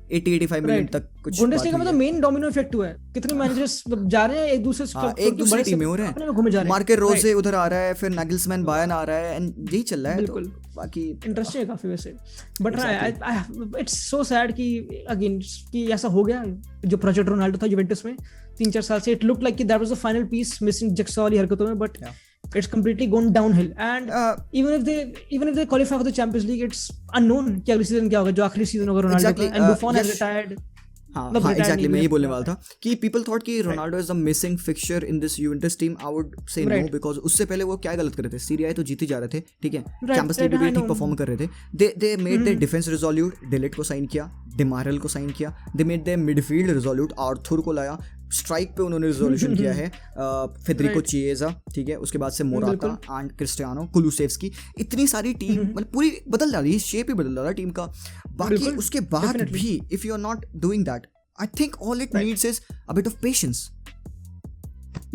80-85 मिलियन तक कुछ. बुंडेसलीगा में तो मेन डोमिनो इफेक्ट हुआ है. कितने मैनेजर्स जा रहे हैं एक दूसरे टीम में हो रहे हैं. मार्केट रोजे उधर आ रहा है, फिर नागिल्समैन बायर्न आ रहा है, एंड यही चल रहा है. बिल्कुल, बाकी इंटरेस्टिंग है काफी वैसे. बट इट्स सो सैड कि अगेन कि ऐसा हो गया. जो प्रोजेक्ट रोनाल्डो था यूवेंटस में 3-4 साल से, इट लुक्ड लाइक कि that was the final piece missing jigsaw वाली हरकतों में. बट it's completely gone downhill, and even if they qualify for the Champions League, it's unknown कि अगले सीजन क्या होगा. जो आखिरी सीजन होगा रोनाल्डो का, and Buffon has retired. हाँ, exactly, मैं ये बोलने वाला था कि people thought कि Ronaldo is the missing fixture in this Juventus team. I would say no, because उससे पहले वो क्या गलत कर रहे थे. सीरिया तो जीते जा रहे थे, ठीक है, चैंपियंस लीग भी ठीक परफॉर्म कर रहे थे. they made their defense resolute. Delete को साइन किया, डिमारेल को साइन किया. they made their midfield resolute. Arthur को लाया. स्ट्राइक पे उन्होंने रिजोल्यूशन किया है. फेडरिको चिएजा, ठीक है, उसके बाद से मोराता एंड क्रिस्टियानो, कुलुसेव्स्की. इतनी सारी टीम मतलब पूरी बदल डाली, शेप ही बदल डाला टीम का. बाकी उसके बाद भी if you are not doing that, I think all it needs is a bit of patience.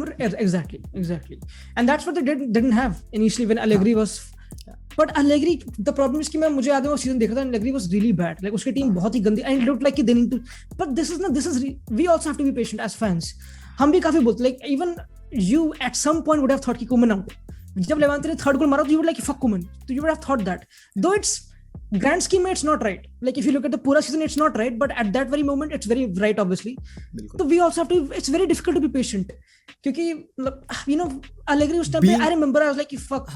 Exactly. And that's what they didn't have initially when Allegri was. But Allegri, the problem is कि मैं मुझे याद है वो season देखा था, Allegri was really bad. Like उसकी team बहुत ही गंदी, and it looked like they need to. But this is we also have to be patient as fans. हम भी काफी बोलते, like even you at some point would have thought कि Koeman out. जब Levante ने third goal मारा तो you would like fuck Koeman. So you would have thought that. Though it's grand scheme it's not right. Like if you look at the पूरा season it's not right, but at that very moment it's very right obviously. So we also have to. It's very difficult to be patient. क्योंकि you know Allegri उस time पे I remember I was like fuck.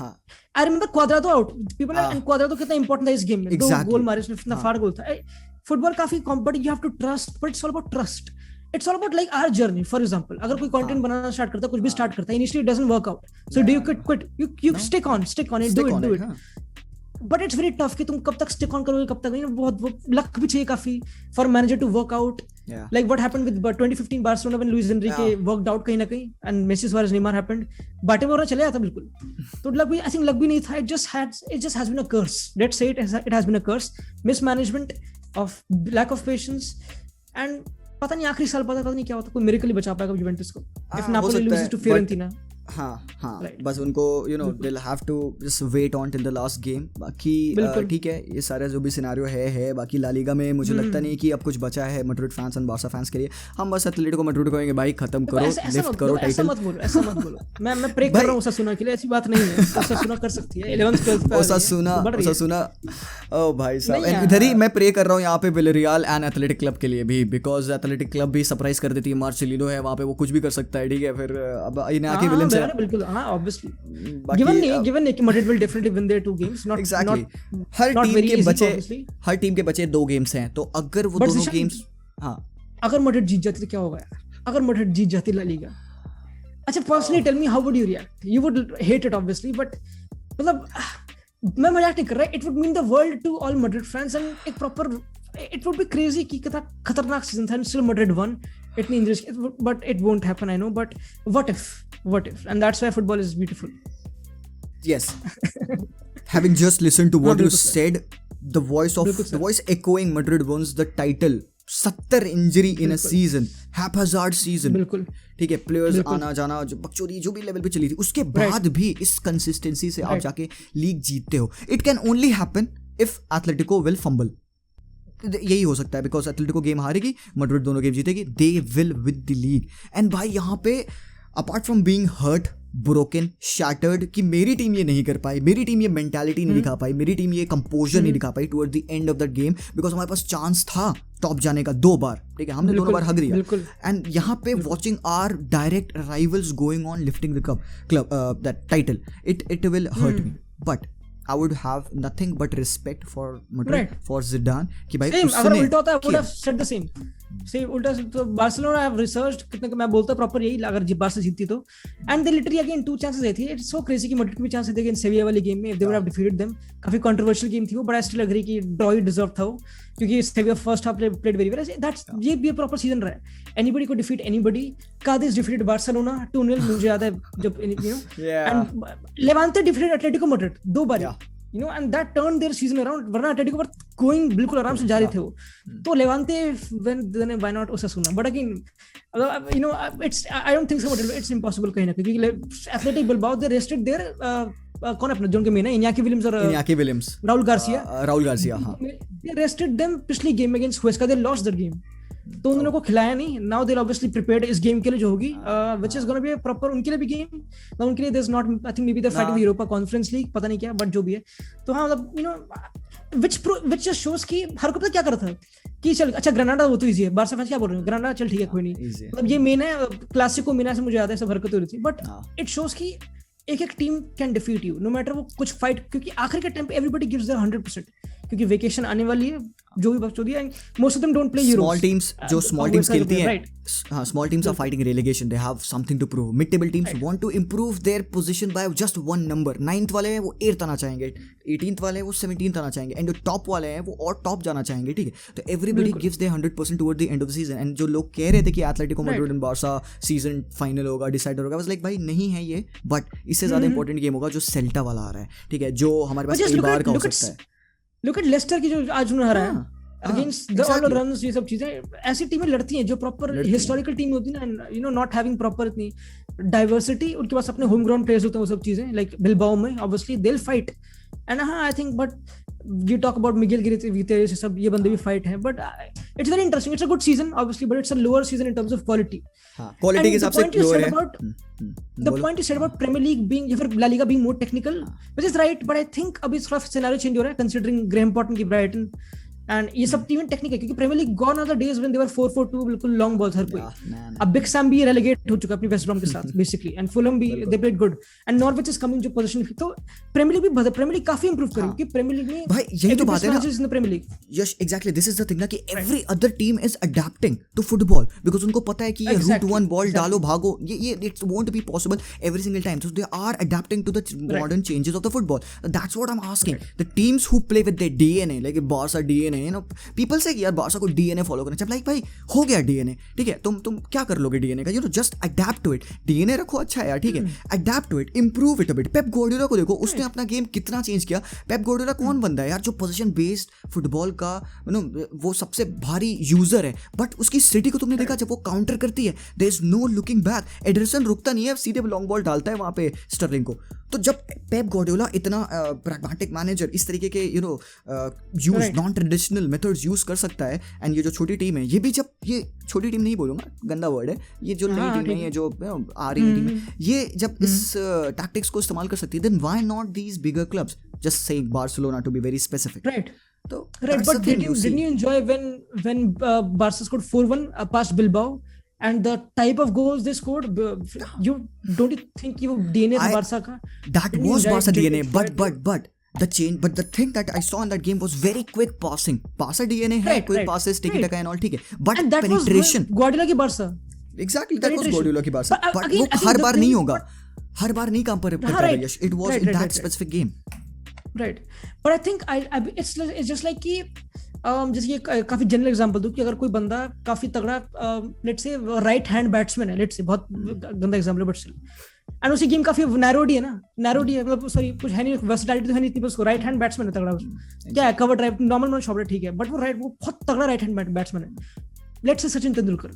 I remember Cuadrado out. People and Cuadrado कितना important था इस game में. 2 गोल मारे उसने, इतना फाड़ गोल था. फुटबॉल काफी but you have to trust. But it's all about trust. It's all about like our journey. For example, अगर कोई content बनाना स्टार्ट करता है, कुछ भी स्टार्ट करता है, initially it doesn't work out. So do you quit? You stick on it. Do it. But it's very tough कि तुम कब तक स्टिक ऑन करोगे, कब तक नहीं, बहुत लक भी चाहिए काफी for manager to work out, like what happened with 2015 Barcelona when Luis Enrique worked out कहीं ना कहीं and Messi Suarez Neymar happened, Bartomeu चले जाता बिल्कुल। तो लक भी, आई थिंक लक भी नहीं था, it just has been a curse, let's say it has been a curse, mismanagement of lack of patience and पता नहीं आखिरी साल पता नहीं क्या होता, कोई मिरेकल ही बचा पाएगा जुवेंटस को if Napoli loses to Fiorentina. हाँ बस उनको they'll have to just wait on till the last game। बाकी ठीक है, ये सारा जो भी सिनेरियो है बाकी ला लीगा में मुझे लगता नहीं कि अब कुछ बचा है Madrid fans and Barca fans के लिए। हम बस एटलेटिको मैड्रिड को कहेंगे भाई खत्म करो, लिफ्ट करो टाइटल। ऐसा मत बोलो मैं प्रे कर रहा हूं ओसासुना के लिए, ऐसी बात नहीं है, ओसासुना कर सकती है 11th 12th पे ओसासुना ओ भाई साहब। इधर ही मैं प्रे कर रहा हूं यहाँ पे विलेरियल एंड एथलेटिक क्लब के लिए भी, बिकॉज एथलेटिक क्लब भी सरप्राइज कर देती है, मार्सेलिनो है वहाँ पे, वो कुछ भी कर सकता है, ठीक है। फिर अब इन्हें आके विलन बिल्कुल, हाँ ऑब्वियसली गिवन कि Madrid will definitely win their 2 games, not exactly. हर टीम के बचे 2 गेम्स हैं, तो अगर वो दोनों गेम्स, हाँ अगर मैड्रिड जीत जाती तो क्या होगा यार, अगर मैड्रिड जीत जाती ला लीगा, अच्छा personally tell me how would you react? You would hate it obviously, but मतलब मैं मजाक नहीं कर रहा, it would mean the world to all Madrid fans and एक proper, it would be crazy कि कितना खतरनाक सीजन था and still Madrid won, इतनी injuries, but it won't happen, I know, but what if, and that's why football is beautiful. Yes. Having just listened to what you said, the voice echoing Madrid wins the title, 70 injury in a season, haphazard season, बिल्कुल ठीक है, players आना जाना जो बकचोदी जो भी level पे चली थी, उसके बाद भी इस कंसिस्टेंसी से आप जाके लीग जीतते हो। It can only happen if Atletico will fumble, यही हो सकता है, बिकॉज एथलेटिको गेम हारेगी, मैड्रिड दोनों गेम जीतेगी, they will win the league. And भाई यहाँ पे apart from being hurt, broken, shattered कि मेरी टीम ये नहीं कर पाई, मेरी टीम ये मेंटालिटी नहीं दिखा पाई, मेरी टीम ये कंपोजर नहीं दिखा पाई toward the end of that game, because हमारे पास चांस था टॉप जाने का 2 बार, ठीक है, हमने 2 बार हग दिया। एंड यहाँ पे watching our direct rivals going on lifting the club that title, it will hurt me, but I would have nothing but respect for Madrid, for Zidane कि भाई उसने अगर उल्टा होता है would have said the same उल्टा। तो Barcelona have researched कितने का, मैं बोलता प्रॉपर यही, अगर बार्सा जीतती तो, and they literally again 2 chances दी थी, it's so crazy कि मैड्रिड को भी चांस थे अगेंस्ट सेविया वाली गेम में, if they would have defeated them, काफी कंट्रोवर्शियल गेम थी वो, but I still agree कि ड्रॉ ही डिजर्व था वो, क्योंकि सेविया first half played very well, that's ये भी प्रॉपर सीजन रहा है, एनीबॉडी को डिफीट एनीबॉडी, कादिस डिफीटेड बार्सिलोना 2-0 मुझे याद है जब and Levante defeated Atletico Madrid 2 bar, you know, and that turned their season around, वरना एटलेटिको पर going बिल्कुल आराम से जा रहे थे वो, तो Levante then why not ओसासुना, but again you know it's I don't think so, it's impossible कहीं ना कहीं, क्योंकि athletic Bilbao they rested their कौन अपना जो उनके मेन है इनियाकी विलियम्स राउल गार्सिया हाँ, they rested them पिछली गेम में against हुएस्का, they lost that game, तो उन दोनों को खिलाया नहीं, now they are obviously prepared इस गेम के लिए जो होगी, which is gonna be proper उनके लिए भी गेम, ना उनके लिए there is not, I think maybe they fighting Europa Conference League, पता नहीं क्या, बट जो भी है, तो हाँ मतलब you know which just shows कि हर को पता क्या कर रहा था कि चल अच्छा ग्रेनाडा वो तो इजी है, बार्सा फैंस क्या बोल रहे हैं, ग्रेनाडा चल ठीक है कोई नहीं, मतलब ये मेन है, क्लासिको मेन से मुझे याद है सब हरकत हो रही थी, बट इट शोस कि एक team can defeat you know matter वो कुछ फाइट, क्योंकि आखिर के टाइम पे एवरीबॉडी गिव्स देयर 100%, क्योंकि वेकेशन आने वाली है, जो भी बकचोदी है, most of them don't play Euro, small teams जो स्मॉल टीम्स खेलती हैं, हाँ small teams are fighting relegation, they have something to prove, mid table teams want to improve their position by just 1 number, 9th वाले हैं वो 8th आना चाहेंगे, 18th वाले हैं वो 17th आना चाहेंगे, एंड जो टॉप वाले हैं वो और टॉप जाना चाहेंगे, ठीक है, तो everybody gives there 100% toward the end of the season. And जो लोग कह रहे थे कि Atletico Madrid and Barca season final होगा, डिसाइडर होगा, वाज लाइक भाई नहीं है ये, बट इससे ज्यादा इंपॉर्टेंट गेम होगा जो सेल्टा वाला आ रहा है, ठीक है, जो हमारे पास कई बार का हो सकता है। लुक एट लेस्टर की जो आज उन्होंने हराया अगेंस्ट द ऑल रन्स, ये सब चीजें ऐसी टीमें लड़ती हैं जो प्रॉपर हिस्टोरिकल टीम होती है ना, you know not having proper इतनी डाइवर्सिटी, उनके पास अपने होम ग्राउंड प्लेयर्स होते हैं, वो सब चीजें लाइक बिलबाओ में obviously they will fight, and हाँ I think but you talk about Miguel Gutierrez सब ये बंदे भी फाइट हैं, but it's very interesting, it's a good season obviously, but it's a lower season in terms of quality, quality के हिसाब से lower है। The point you said about Premier League being या फिर La Liga being more technical, which is right, but I think अभी थोड़ा scenario change हो रहा है considering Graham Potter की Brighton एंड ये सब टीम टेक्निक है, क्योंकि Premier League gone are the days when they were 4-4-2 बिल्कुल लॉन्ग बॉल्स हर कोई. अब बिग सैम भी रेलेगेट हो चुका अपनी वेस्ट ब्रॉम के साथ बेसिकली, एंड फुलहम भी they played good, and Norwich is coming जो पोजीशन. तो प्रीमियर लीग काफी इंप्रूव करी, क्योंकि प्रीमियर लीग में भाई यही तो बात है ना, in the Premier League. Yes exactly, this is the thing ना कि every other team is adapting to football, because उनको पता है कि ये रूट 1 बॉल डालो भागो, ये it won't be possible every single time, so they are adapting to the modern changes of the football. That's what I am asking. The teams who play with their DNA, like Barca DNA, you know people say यार Barca को DNA follow करना चाहिए. Like भाई हो गया DNA, ठीक है, तुम क्या कर लोगे डीएनए का, you know just adapt to it. DNA रखो अच्छा है यार, ठीक है, adapt to it, improve it a bit. Pep Guardiola को देखो, उसने अपना गेम कितना चेंज किया. पेप गार्डियोला कौन बंदा है यार जो पोजीशन बेस्ड फुटबॉल का, यू नो वो सबसे भारी यूजर है, बट उसकी सिटी को तुमने देखा जब वो काउंटर करती है, there is no looking back. Ederson रुकता नहीं है, सीधे लॉन्ग बॉल डालता है वहां पे स्टर्लिंग को. तो जब पेप गार्डियोला इतना प्रैग्मेटिक मैनेजर इस तरीके के you know use non traditional methods use कर सकता है, एंड ये जो छोटी टीम है, ये भी जब, ये छोटी टीम नहीं बोलूंगा, गंदा वर्ड है, ये जो नई टीम है, ये जो आ रही टीम है, ये जब इस टैक्टिक्स को इस्तेमाल कर सकती है, then why not these bigger clubs, just saying Barcelona to be very specific. Right. But didn't you enjoy when Barca scored 4-1 past Bilbao, and the type of goals they scored? You don't you think you DNA Barca ka? That was Barca DNA, but the change, but the thing that I saw in that game was very quick passing. Barca DNA है, quick passes, tiki taka and all, ठीक है, but penetration. Guardiola की Barca. Exactly, that was Guardiola की Barca. But वो हर बार नहीं होगा, हर बार नहीं काम पर करता है यश. It was in that specific game. Right, but I think it's just like कि जैसे ये काफी जनरल एग्जांपल दूं कि अगर कोई बंदा काफी तगड़ा let's say right hand batsman है, लेट्स से बहुत गंदा एग्जांपल है बट स्टिल, एंड उसकी गेम काफी नैरोडी है ना, नैरोडी है, मतलब सॉरी कुछ है नहीं, वर्सेटिलिटी तो है नहीं इतनी, बस राइट हैंड बैट्समैन है तगड़ा. क्या है, कवर ड्राइव नॉर्मल शॉट ठीक है, बट वो बहुत तगड़ा राइट हैंड बैट्समैन है. लेट्स से सचिन तेंदुलकर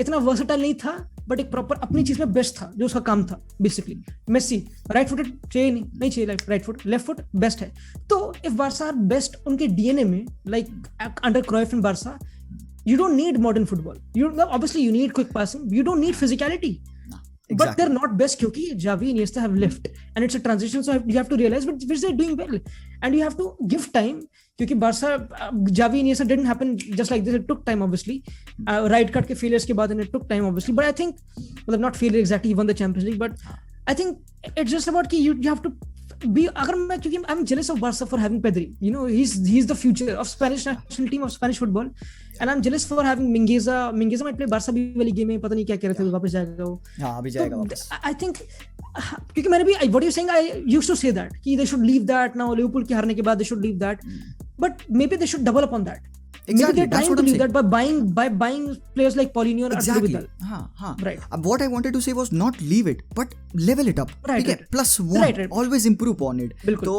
इतना वर्सेटाइल नहीं था, बट एक प्रॉपर अपनी चीज में बेस्ट था जो उसका काम था बेसिकली. मेसी राइट फुटेड चाहिए नहीं चाहिए, right foot left foot best है. तो इफ बार्सा आर बेस्ट उनके डीएनए में, like under क्राइफ and Barca, you don't need modern football. Obviously you need quick passing, you don't need physicality. Exactly. But they're not best क्योंकि Xavi and Iniesta have left and it's a transition, so you have to realize which they're doing well and you have to give time, क्योंकि Barca Xavi and Iniesta didn't happen just like this, it took time obviously. Right cut के failures के बाद and it took time obviously, but I think, well not failure exactly, he won the Champions League, but I think it's just about कि you have to be, अगर मैं, क्योंकि I'm jealous of Barca for having Pedri, you know, he's the future of Spanish national team, of Spanish football, and I'm jealous for having Mingueza might play Barca भी वाली game में, पता नहीं क्या कह रहे थे, वापस जाएगा वो. हाँ अभी जाएगा वापस. I think क्योंकि मैंने भी, what you're saying, I used to say that कि they should leave that now, Liverpool के हारने के बाद they should leave that, but maybe they should double up on that. Exactly, maybe they're trying to leave that by buying players like Paulinho or exactly. Arturo Vidal. Right. What I wanted to say was not leave it, but level it up. Right. Plus one, always improve on it. तो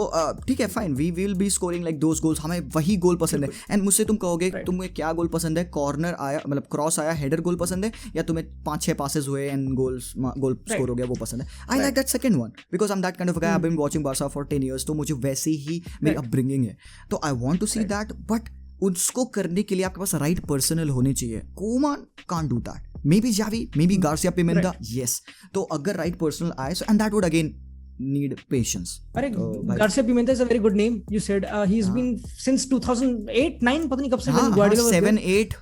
ठीक है, fine, we will be scoring like those goals. हमें वही गोल पसंद है. And मुझसे तुम कहोगे तुम्हें क्या गोल पसंद है, कॉर्नर आया, मतलब क्रॉस आया, हेडर गोल पसंद है, या तुम्हें 5-6 passes हुए and गोल स्कोर हो गया वो पसंद है. I like that second one because I'm that kind of a guy. I've been watching Barca for 10 years, तो मुझे वैसे ही मेरी अपब्रिंगिंग है. तो I want to see that, but उसको करने के लिए आपके पास राइट पर्सनल होने चाहिए. Koeman can't do that. Maybe Xavi, maybe Garcia Pimienta, yes. तो अगर राइट पर्सनल आए, so and that would again need patience. अरे Garcia Pimienta is a very good name you said. He's been since 2008-9 पता नहीं कब से Guardiola 7-8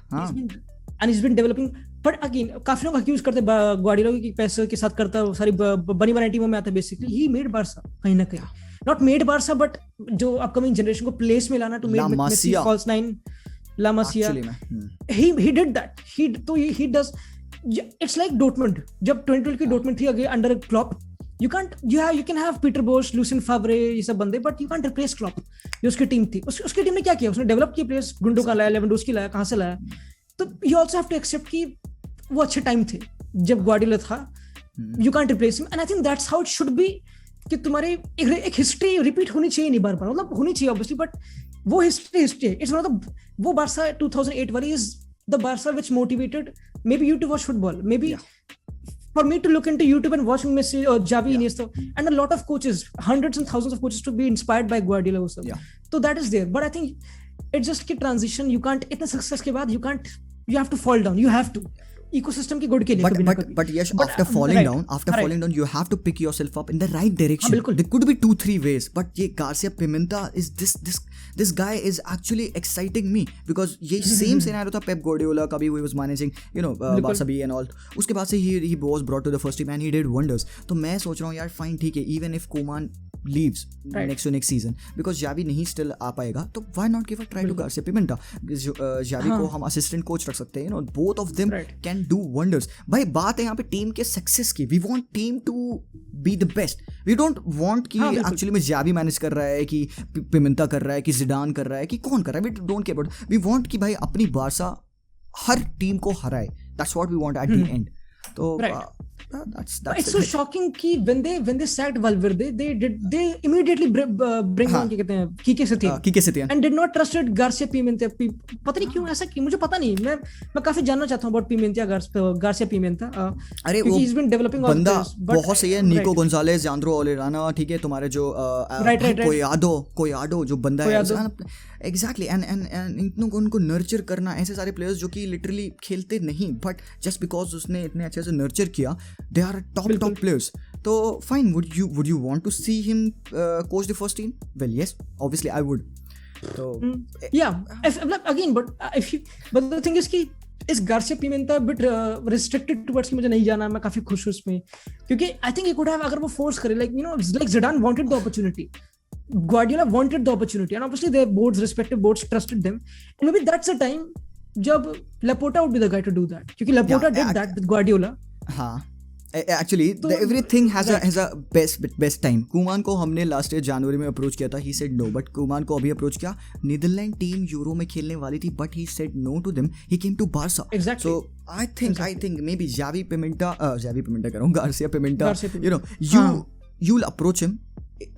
and he's been developing. But again काफी लोग accuse करते Guardiola की पैसे के साथ करता, सारी बनी बनाई टीमों में आता है. basically he made Barca कहीं ना कहीं, not made Barca but जो अपकमिंग जनरेशन को प्लेस में लाना, to make Messi false nine, La Masia, he did that. He does. It's like Dortmund. जब 2012 की Dortmund थी अगे under Klopp, you can have Peter Bosz, Lucien Favre, ये सब बंदे, but you can't replace Klopp. जो उसकी टीम थी, उसकी टीम ने क्या किया, उसने डेवलप किए प्लेयर्स, गुंडो का लाया, लेवेंडोस्की लाया, कहाँ से लाया. तो you also have to accept कि वो अच्छे टाइम थे जब Guardiola था. You can't replace him, and I think that's how it should be. कि तुम्हारी एक हिस्ट्री रिपीट होनी चाहिए, नहीं बार-बार, मतलब होनी चाहिए obviously, but वो हिस्ट्री है. It's one of the, वो Barca 2008 वाली is the Barca which motivated maybe you to watch football, maybe for me to look into YouTube and watching Messi or Xavi, Iniesta, and a lot of coaches, hundreds and thousands of coaches to be inspired by Guardiola also. So that is there, but I think it's just कि transition, you can't, इतना success के बाद you have to fall down, you have to. Ecosystem की good के लिए. But yes, after falling down, you have to pick yourself up in the right direction. There could be 2-3 ways, but ये Garcia Pimenta is this guy is actually exciting me because ये same scenario था Pep Guardiola का भी, he was managing Barca B and all. उसके बाद से he was brought to the first team and he did wonders. तो मैं सोच रहा हूँ यार fine ठीक है, even if Koeman leaves next season because Xavi नहीं still आ पाएगा, तो why not give a try to Garcia Pimenta? Xavi को हम assistant coach रख सकते हैं, both of them can do wonders. भाई बात है यहाँ पे टीम के सक्सेस की. We want team to be the best. We don't want कि actually में Xavi मैनेज कर रहा है, कि Pimenta कर रहा है, कि Zidane कर रहा है, कि कौन कर रहा है. We don't care about. We want कि भाई अपनी बारसा हर टीम को हराए. That's what we want at the end. तो that's it's so shocking कि when they sacked Valverde, they immediately bring on क्या कहते हैं Quique Setién and did not trusted Garcia Pimenta. पता नहीं क्यों ऐसा, कि मुझे पता नहीं. मैं काफी जानना चाहता हूँ about Pimenta, Garcia Pimenta. अरे वो he's been developing बंदा बहुत सही है. Nico Gonzalez, Jandro Olirana, ठीक है, तुम्हारे जो कोयाडो जो बंदा है, एग्जैक्टली. एंड उनको नर्चर करना, ऐसे सारे प्लेयर्स जो कि लिटरली खेलते नहीं, बट जस्ट बिकॉज उसने इतने अच्छे से नर्चर किया, दे आर टॉप प्लेयर्स. तो fine, would you want to see him coach the first team? Well yes, obviously I would. तो again but the thing is कि इस Garcia Pimenta bit restricted towards कि मुझे नहीं जाना, मैं काफी खुश हूँ उसमें, क्योंकि I think it could have, अगर वो फोर्स करे, like Zidane wanted the opportunity, Guardiola wanted the opportunity, and obviously their respective boards trusted them, and maybe that's the time जब Laporta would be the guy to do that, क्योंकि Laporta did that with Guardiola. हाँ, actually everything has a best time. Koeman को हमने last year जनवरी में approach किया था, he said no, but Koeman को अभी अप्रोच किया. नीदरलैंड टीम यूरो में खेलने वाली थी, but he said no to them. He came to Barca. Exactly. So I think maybe Xavi Pimenta कह रहा हूँ, Garcia Pimenta, you'll approach him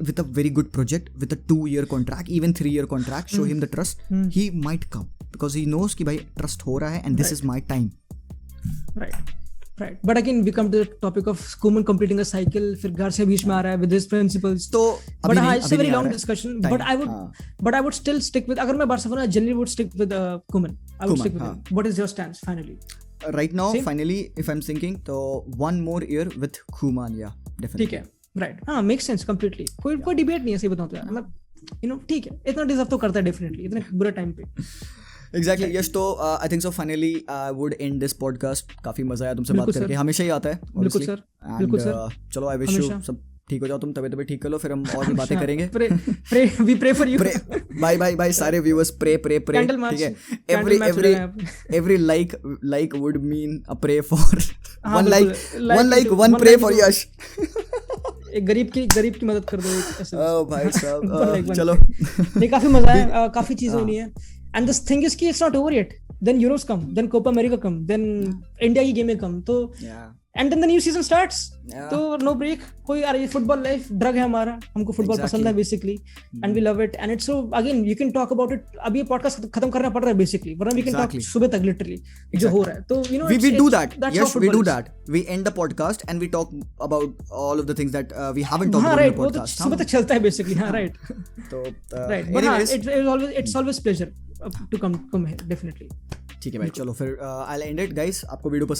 with a very good project, with a 2-year contract, even 3-year contract. Show him the trust. He might come because he knows कि भाई trust हो रहा है and this is my time. Right. But again we come to the topic of Koeman completing a cycle, फिर Garcia बीच में आ रहा है with his principles. तो but it's a very long discussion. But I would still stick with, अगर मैं Barcelona generally would stick with Koeman. I would stick with him. What is your stance finally? Right now, finally, if I'm thinking, तो one more year with Koeman, yeah, definitely. ठीक है, right. हाँ, makes sense completely. कोई debate नहीं है, सही बताऊँ तो यार, मतलब ठीक है, इतना डिजर्व तो करता है डेफिनेटली, इतने बुरे टाइम पे. Exactly. Yes, तो I think so finally I would end this podcast. काफी मजा आया तुमसे बात करके, हमेशा ही आता है. बिल्कुल सर. चलो, I wish you सब ठीक हो जाओ, तुम तबीयत ठीक कर लो, फिर हम और भी बातें करेंगे. We pray for you. Bye सारे viewers, pray. ठीक है. Every like would mean a pray for one like, one pray for Yash. एक गरीब की मदद कर दो ऐसे. भाई साहब, चलो. नहीं, काफी मजा आया, काफी चीजें होनी है. And this thing is कि it's not over yet. Then Euros come, then Copa America come, then India की गेमें come. तो and then the new season starts. तो no break. कोई अरे फुटबॉल लाइफ ड्रग है हमारा, हमको फुटबॉल पसंद है basically, and we love it. And it's so again you can talk about it. अभी ये पॉडकास्ट खत्म करना पड़ रहा है basically, वरना we can talk सुबह तक literally जो हो रहा है. तो we do that. Yes, we do that. We end the podcast and we talk about all of the things that we haven't talked about in the podcast. सुबह तक चलता है basically. हाँ, right. तो right. But it's always pleasure to come here definitely. ठीक है भाई, चलो फिर I'll end it guys. आपको वीडियो पसंद